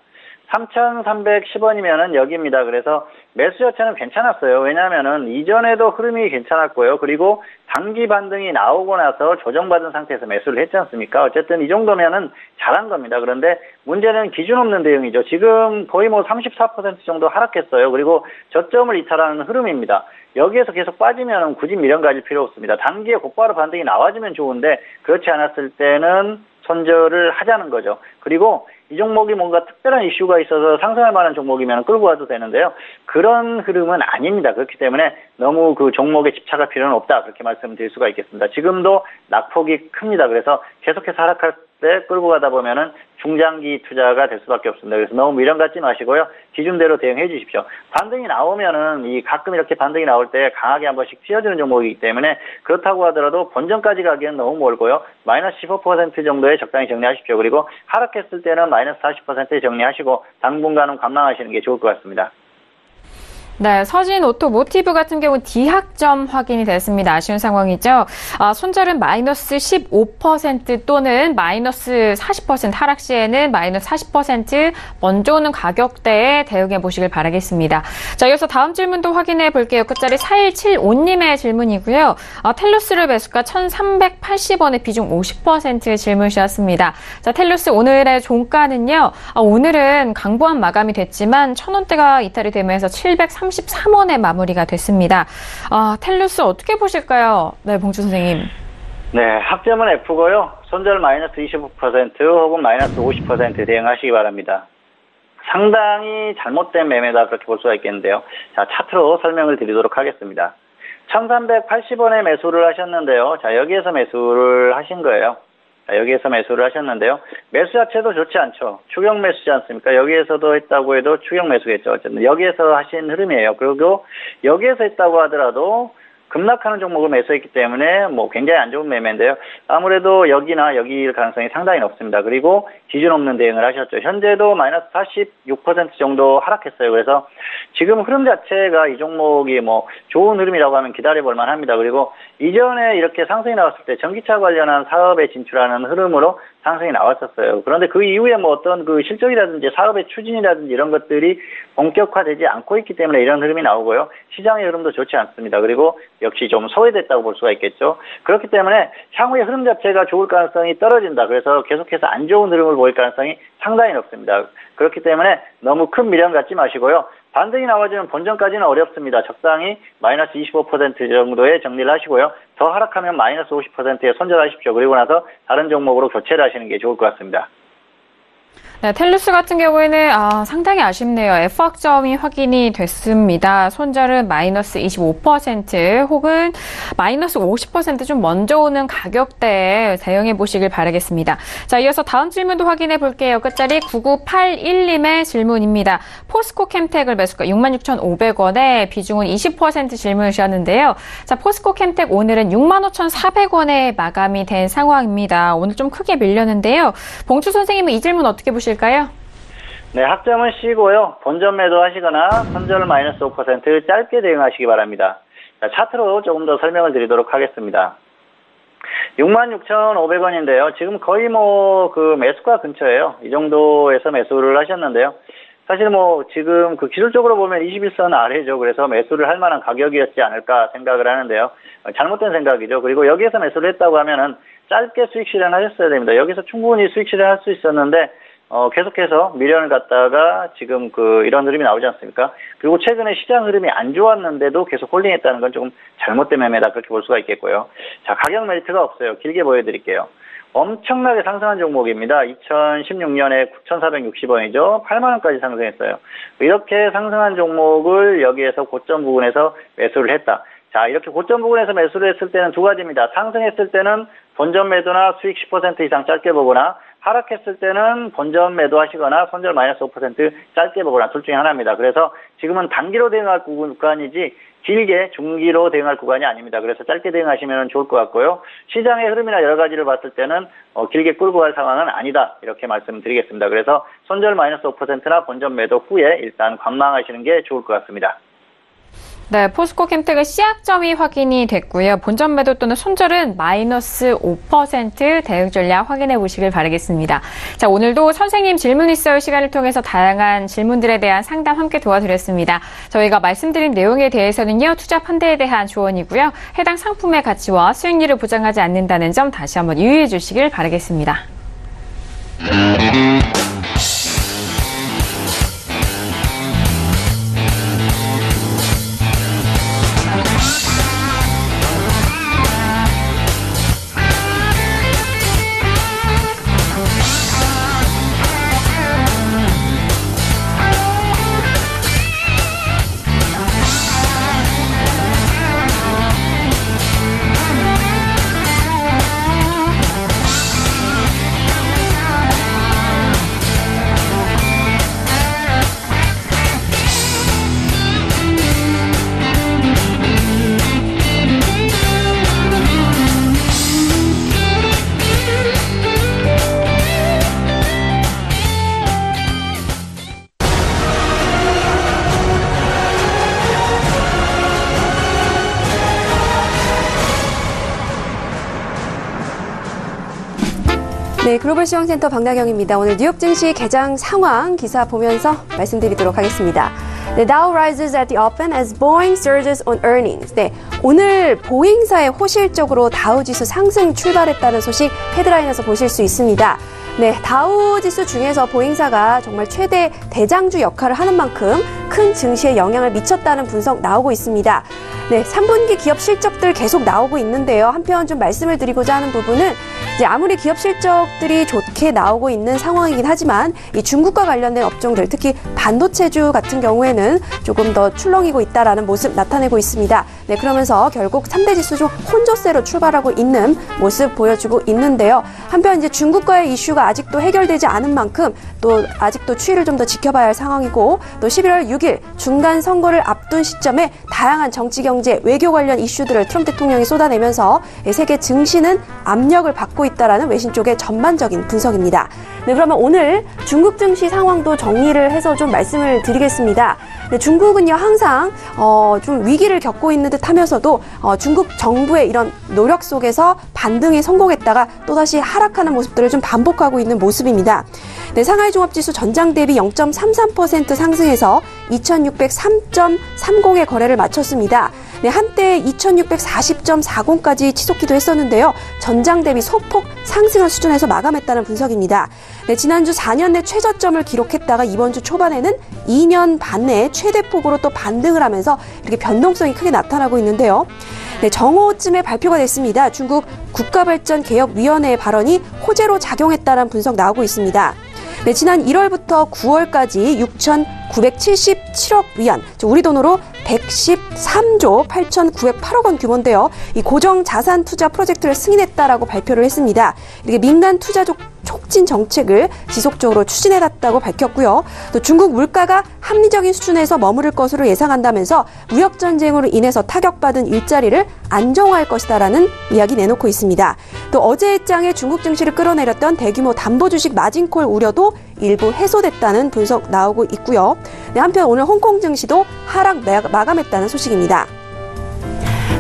3,310원이면은 여기입니다. 그래서 매수 자체는 괜찮았어요. 왜냐하면은 이전에도 흐름이 괜찮았고요. 그리고 단기 반등이 나오고 나서 조정받은 상태에서 매수를 했지 않습니까? 어쨌든 이 정도면은 잘한 겁니다. 그런데 문제는 기준 없는 대응이죠. 지금 거의 뭐 34% 정도 하락했어요. 그리고 저점을 이탈하는 흐름입니다. 여기에서 계속 빠지면 굳이 미련 가질 필요 없습니다. 단기에 곧바로 반등이 나와주면 좋은데 그렇지 않았을 때는 손절을 하자는 거죠. 그리고 이 종목이 뭔가 특별한 이슈가 있어서 상승할 만한 종목이면 끌고 와도 되는데요. 그런 흐름은 아닙니다. 그렇기 때문에 너무 그 종목에 집착할 필요는 없다. 그렇게 말씀드릴 수가 있겠습니다. 지금도 낙폭이 큽니다. 그래서 계속해서 하락할 때 끌고 가다 보면은 중장기 투자가 될 수밖에 없습니다. 그래서 너무 미련 갖지 마시고요. 기준대로 대응해 주십시오. 반등이 나오면은 가끔 이렇게 반등이 나올 때 강하게 한 번씩 튀어주는 종목이기 때문에 그렇다고 하더라도 본전까지 가기엔 너무 멀고요. 마이너스 15% 정도에 적당히 정리하십시오. 그리고 하락했을 때는 마이너스 40%에 정리하시고 당분간은 관망하시는 게 좋을 것 같습니다. 네, 서진 오토 모티브 같은 경우 D학점 확인이 됐습니다. 아쉬운 상황이죠. 손절은 마이너스 15% 또는 마이너스 40% 하락 시에는 마이너스 40% 먼저 오는 가격대에 대응해 보시길 바라겠습니다. 자, 이어서 다음 질문도 확인해 볼게요. 끝자리 4175님의 질문이고요. 텔루스를 매수가 1,380원에 비중 50% 질문 주셨습니다. 자, 텔루스 오늘의 종가는요. 오늘은 강보한 마감이 됐지만 1,000원대가 이탈이 되면서 733원에 마무리가 됐습니다. 텔루스 어떻게 보실까요? 네, 봉주 선생님. 네, 학점은 F고요. 손절 마이너스 25% 혹은 마이너스 50% 대응하시기 바랍니다. 상당히 잘못된 매매다 그렇게 볼 수가 있겠는데요. 자, 차트로 설명을 드리도록 하겠습니다. 1,380원에 매수를 하셨는데요. 자, 여기에서 매수를 하신 거예요. 여기에서 매수를 하셨는데요. 매수 자체도 좋지 않죠. 추격 매수지 않습니까? 여기에서도 했다고 해도 추격 매수겠죠. 어쨌든 여기에서 하신 흐름이에요. 그리고 여기에서 했다고 하더라도 급락하는 종목을 매수했기 때문에 뭐 굉장히 안 좋은 매매인데요. 아무래도 여기나 여기일 가능성이 상당히 높습니다. 그리고 기준 없는 대응을 하셨죠. 현재도 마이너스 46% 정도 하락했어요. 그래서 지금 흐름 자체가 이 종목이 뭐 좋은 흐름이라고 하면 기다려볼 만합니다. 그리고 이전에 이렇게 상승이 나왔을 때 전기차 관련한 사업에 진출하는 흐름으로 상승이 나왔었어요. 그런데 그 이후에 뭐 어떤 그 실적이라든지 사업의 추진이라든지 이런 것들이 본격화되지 않고 있기 때문에 이런 흐름이 나오고요. 시장의 흐름도 좋지 않습니다. 그리고 역시 좀 소외됐다고 볼 수가 있겠죠. 그렇기 때문에 향후의 흐름 자체가 좋을 가능성이 떨어진다. 그래서 계속해서 안 좋은 흐름을 보일 가능성이 상당히 높습니다. 그렇기 때문에 너무 큰 미련 갖지 마시고요. 반등이 나와주면 본전까지는 어렵습니다. 적당히 마이너스 25% 정도의 정리를 하시고요. 더 하락하면 마이너스 50%에 손절하십시오. 그리고 나서 다른 종목으로 교체를 하시는 게 좋을 것 같습니다. 네, 텔루스 같은 경우에는 상당히 아쉽네요. F확정이 확인이 됐습니다. 손절은 마이너스 25% 혹은 마이너스 50% 좀 먼저 오는 가격대에 대응해 보시길 바라겠습니다. 자, 이어서 다음 질문도 확인해 볼게요. 끝자리 9981님의 질문입니다. 포스코 캠텍을 매수가 66,500원에 비중은 20% 질문을 주셨는데요. 자, 포스코 캠텍 오늘은 65,400원에 마감이 된 상황입니다. 오늘 좀 크게 밀렸는데요. 봉추 선생님은 이 질문 어떻게 보실까요? 네, 학점은 C고요. 본전 매도하시거나 손절 마이너스 5% 짧게 대응하시기 바랍니다. 자, 차트로 조금 더 설명을 드리도록 하겠습니다. 66,500원인데요. 지금 거의 매수가 근처예요. 이 정도에서 매수를 하셨는데요. 사실 지금 기술적으로 보면 21선 아래죠. 그래서 매수를 할 만한 가격이었지 않을까 생각을 하는데요. 잘못된 생각이죠. 그리고 여기에서 매수를 했다고 하면은 짧게 수익 실현하셨어야 됩니다. 여기서 충분히 수익 실현할 수 있었는데 계속해서 미련을 갖다가 지금 이런 흐름이 나오지 않습니까? 그리고 최근에 시장 흐름이 안 좋았는데도 계속 홀딩했다는 건 조금 잘못된 매매다 그렇게 볼 수가 있겠고요. 자, 가격 메리트가 없어요. 길게 보여드릴게요. 엄청나게 상승한 종목입니다. 2016년에 9,460원이죠. 8만원까지 상승했어요. 이렇게 상승한 종목을 여기에서 고점 부근에서 매수를 했다. 자, 이렇게 고점 부근에서 매수를 했을 때는 두 가지입니다. 상승했을 때는 본전 매도나 수익 10% 이상 짧게 보거나 하락했을 때는 본전 매도하시거나 손절 마이너스 5% 짧게 보거나 둘 중에 하나입니다. 그래서 지금은 단기로 대응할 구간이지 길게 중기로 대응할 구간이 아닙니다. 그래서 짧게 대응하시면 좋을 것 같고요. 시장의 흐름이나 여러 가지를 봤을 때는 길게 끌고 갈 상황은 아니다. 이렇게 말씀드리겠습니다. 그래서 손절 마이너스 5%나 본전 매도 후에 일단 관망하시는 게 좋을 것 같습니다. 네, 포스코 캠텍의 C약점이 확인이 됐고요. 본전 매도 또는 손절은 마이너스 5% 대응 전략 확인해 보시길 바라겠습니다. 자, 오늘도 선생님 질문 있어요 시간을 통해서 다양한 질문들에 대한 상담 함께 도와드렸습니다. 저희가 말씀드린 내용에 대해서는요, 투자 판단에 대한 조언이고요. 해당 상품의 가치와 수익률을 보장하지 않는다는 점 다시 한번 유의해 주시길 바라겠습니다. 네, 글로벌 시황센터 박나경입니다. 오늘 뉴욕 증시 개장 상황 기사 보면서 말씀드리도록 하겠습니다. 네, Dow rises at the open as Boeing surges on earnings. 네, 오늘 보잉사의 호실적으로 다우 지수 상승 출발했다는 소식 헤드라인에서 보실 수 있습니다. 네, 다우 지수 중에서 보잉사가 정말 최대 대장주 역할을 하는 만큼 큰 증시에 영향을 미쳤다는 분석 나오고 있습니다. 네, 3분기 기업 실적들 계속 나오고 있는데요. 한편 좀 말씀을 드리고자 하는 부분은 이제 아무리 기업 실적들이 좋게 나오고 있는 상황이긴 하지만 이 중국과 관련된 업종들, 특히 반도체주 같은 경우에는 조금 더 출렁이고 있다라는 모습 나타내고 있습니다. 네, 그러면서 결국 3대 지수 중 혼조세로 출발하고 있는 모습 보여주고 있는데요. 한편 이제 중국과의 이슈가 아직도 해결되지 않은 만큼 또 아직도 추이를 좀 더 지켜봐야 할 상황이고, 또 11월 6일 중간 선거를 앞둔 시점에 다양한 정치, 경제, 외교 관련 이슈들을 트럼프 대통령이 쏟아내면서 세계 증시는 압력을 받고 있다라는 외신 쪽의 전반적인 분석입니다. 네, 그러면 오늘 중국 증시 상황도 정리를 해서 좀 말씀을 드리겠습니다. 네, 중국은요 항상 좀 위기를 겪고 있는 듯 하면서도 중국 정부의 이런 노력 속에서 반등에 성공했다가 또다시 하락하는 모습들을 좀 반복하고 있는 모습입니다. 네, 상하이 종합지수 전장 대비 0.33% 상승해서 2603.30의 거래를 마쳤습니다. 네, 한때 2640.40까지 치솟기도 했었는데요. 전장 대비 소폭 상승한 수준에서 마감했다는 분석입니다. 네, 지난주 4년 내 최저점을 기록했다가 이번 주 초반에는 2년 반 내에 최대폭으로 또 반등을 하면서 이렇게 변동성이 크게 나타나고 있는데요. 네, 정오쯤에 발표가 됐습니다. 중국 국가발전개혁위원회의 발언이 호재로 작용했다는 분석 나오고 있습니다. 네, 지난 1월부터 9월까지 6,977억 위안, 우리 돈으로 113조 8,908억 원 규모인데요. 이 고정 자산 투자 프로젝트를 승인했다라고 발표를 했습니다. 이렇게 민간 투자 촉진 정책을 지속적으로 추진해왔다고 밝혔고요. 또 중국 물가가 합리적인 수준에서 머무를 것으로 예상한다면서 무역 전쟁으로 인해서 타격받은 일자리를 안정화할 것이다라는 이야기 내놓고 있습니다. 또 어제의 장에 중국 증시를 끌어내렸던 대규모 담보주식 마진콜 우려도 일부 해소됐다는 분석 나오고 있고요. 네, 한편 오늘 홍콩 증시도 하락 마감했다는 소식입니다.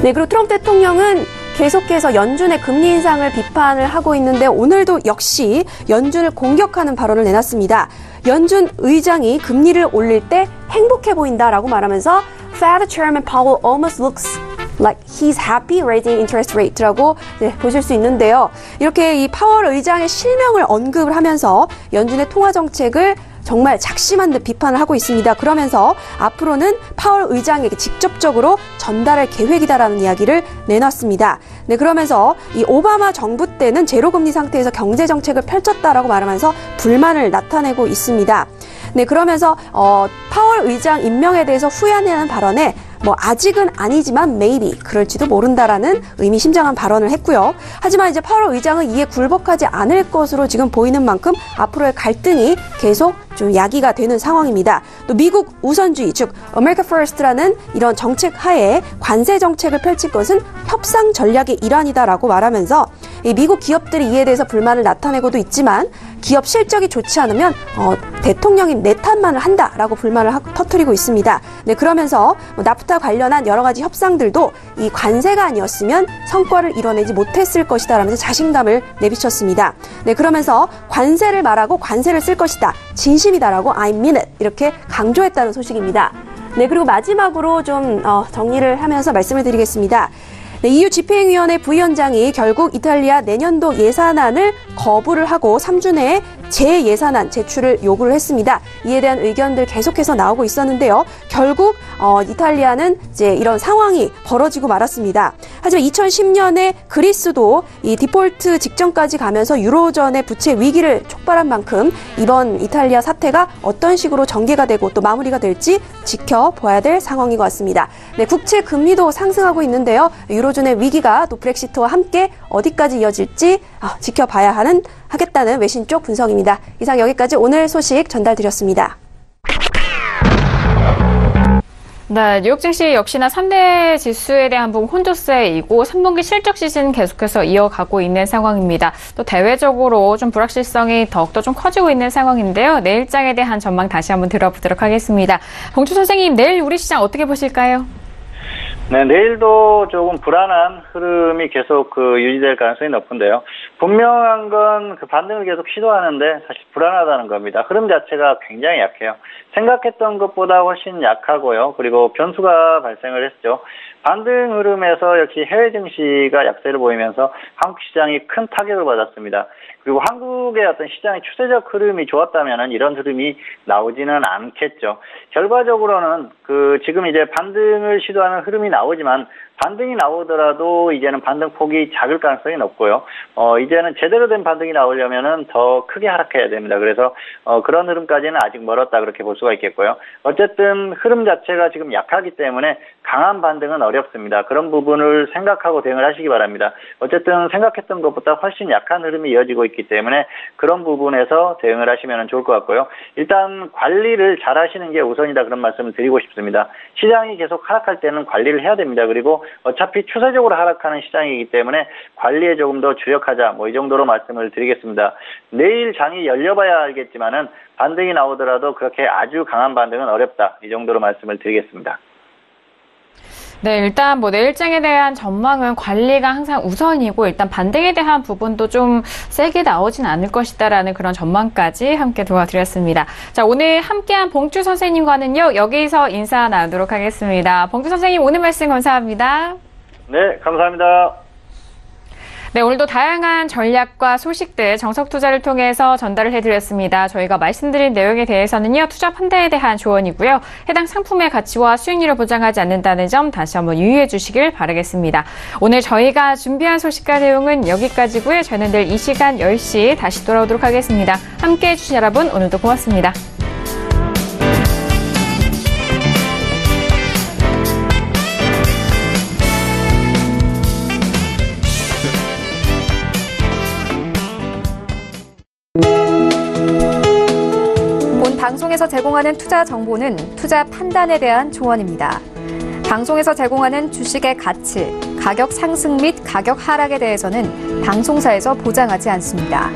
네, 그리고 트럼프 대통령은 계속해서 연준의 금리 인상을 비판을 하고 있는데 오늘도 역시 연준을 공격하는 발언을 내놨습니다. 연준 의장이 금리를 올릴 때 행복해 보인다라고 말하면서 Fed Chairman Powell almost looks like he's happy raising interest rate라고 보실 수 있는데요. 이렇게 이 파월 의장의 실명을 언급을 하면서 연준의 통화 정책을 정말 작심한 듯 비판을 하고 있습니다. 그러면서 앞으로는 파월 의장에게 직접적으로 전달할 계획이다라는 이야기를 내놨습니다. 네, 그러면서 이 오바마 정부 때는 제로금리 상태에서 경제 정책을 펼쳤다라고 말하면서 불만을 나타내고 있습니다. 네, 그러면서 파월 의장 임명에 대해서 후회하는 발언에 아직은 아니지만 maybe 그럴지도 모른다라는 의미심장한 발언을 했고요. 하지만 이제 파월 의장은 이에 굴복하지 않을 것으로 지금 보이는 만큼 앞으로의 갈등이 계속 좀 야기가 되는 상황입니다. 또 미국 우선주의, 즉 America First라는 이런 정책 하에 관세 정책을 펼칠 것은 협상 전략의 일환이다라고 말하면서 이 미국 기업들이 이에 대해서 불만을 나타내고도 있지만 기업 실적이 좋지 않으면 대통령이 내 탓만을 한다라고 불만을 터뜨리고 있습니다. 네, 그러면서 나프타 관련한 여러 가지 협상들도 이 관세가 아니었으면 성과를 이뤄내지 못했을 것이다라면서 자신감을 내비쳤습니다. 네, 그러면서 관세를 말하고 관세를 쓸 것이다. 진심이다라고 I mean it 이렇게 강조했다는 소식입니다. 네, 그리고 마지막으로 좀 정리를 하면서 말씀을 드리겠습니다. 네, EU 집행위원회 부위원장이 결국 이탈리아 내년도 예산안을 거부를 하고 3주 내에 재예산안 제출을 요구를 했습니다. 이에 대한 의견들 계속해서 나오고 있었는데요. 결국 이탈리아는 이제 이런 상황이 벌어지고 말았습니다. 하지만 2010년에 그리스도 이 디폴트 직전까지 가면서 유로존의 부채 위기를 촉발한 만큼 이번 이탈리아 사태가 어떤 식으로 전개가 되고 또 마무리가 될지 지켜봐야 될 상황인 것 같습니다. 네, 국채 금리도 상승하고 있는데요. 유로존의 위기가 또 브렉시트와 함께 어디까지 이어질지 지켜봐야 하겠다는 외신 쪽 분석입니다. 이상 여기까지 오늘 소식 전달드렸습니다. 네, 뉴욕 증시 역시나 3대 지수에 대한 부분 혼조세이고 3분기 실적 시즌 계속해서 이어가고 있는 상황입니다. 또 대외적으로 좀 불확실성이 더욱더 좀 커지고 있는 상황인데요. 내일장에 대한 전망 다시 한번 들어보도록 하겠습니다. 봉주 선생님, 내일 우리 시장 어떻게 보실까요? 네, 내일도 조금 불안한 흐름이 계속 유지될 가능성이 높은데요. 분명한 건 반등을 계속 시도하는데 사실 불안하다는 겁니다. 흐름 자체가 굉장히 약해요. 생각했던 것보다 훨씬 약하고요. 그리고 변수가 발생을 했죠. 반등 흐름에서 역시 해외 증시가 약세를 보이면서 한국 시장이 큰 타격을 받았습니다. 그리고 한국의 어떤 시장의 추세적 흐름이 좋았다면 이런 흐름이 나오지는 않겠죠. 결과적으로는 지금 이제 반등을 시도하는 흐름이 나오지만 반등이 나오더라도 이제는 반등 폭이 작을 가능성이 높고요. 이제는 제대로 된 반등이 나오려면은 더 크게 하락해야 됩니다. 그래서 그런 흐름까지는 아직 멀었다 그렇게 볼 수가 있겠고요. 어쨌든 흐름 자체가 지금 약하기 때문에 강한 반등은 어렵습니다. 그런 부분을 생각하고 대응을 하시기 바랍니다. 어쨌든 생각했던 것보다 훨씬 약한 흐름이 이어지고 있기 때문에 그런 부분에서 대응을 하시면 좋을 것 같고요. 일단 관리를 잘 하시는 게 우선이다 그런 말씀을 드리고 싶습니다. 시장이 계속 하락할 때는 관리를 해야 됩니다. 그리고 어차피 추세적으로 하락하는 시장이기 때문에 관리에 조금 더 주력하자 이 정도로 말씀을 드리겠습니다. 내일 장이 열려봐야 알겠지만은 반등이 나오더라도 그렇게 아주 강한 반등은 어렵다 이 정도로 말씀을 드리겠습니다. 네, 일단 뭐 내일장에 대한 전망은 관리가 항상 우선이고 일단 반등에 대한 부분도 좀 세게 나오진 않을 것이다라는 그런 전망까지 함께 도와드렸습니다. 자, 오늘 함께한 봉주 선생님과는요, 여기서 인사 나누도록 하겠습니다. 봉주 선생님 오늘 말씀 감사합니다. 네, 감사합니다. 네, 오늘도 다양한 전략과 소식들 정석투자를 통해서 전달을 해드렸습니다. 저희가 말씀드린 내용에 대해서는요, 투자 판단에 대한 조언이고요. 해당 상품의 가치와 수익률을 보장하지 않는다는 점 다시 한번 유의해 주시길 바라겠습니다. 오늘 저희가 준비한 소식과 내용은 여기까지고요. 저는 내일 이 시간 10시 다시 돌아오도록 하겠습니다. 함께해 주신 여러분 오늘도 고맙습니다. 방송에서 제공하는 투자 정보는 투자 판단에 대한 조언입니다. 방송에서 제공하는 주식의 가치, 가격 상승 및 가격 하락에 대해서는 방송사에서 보장하지 않습니다.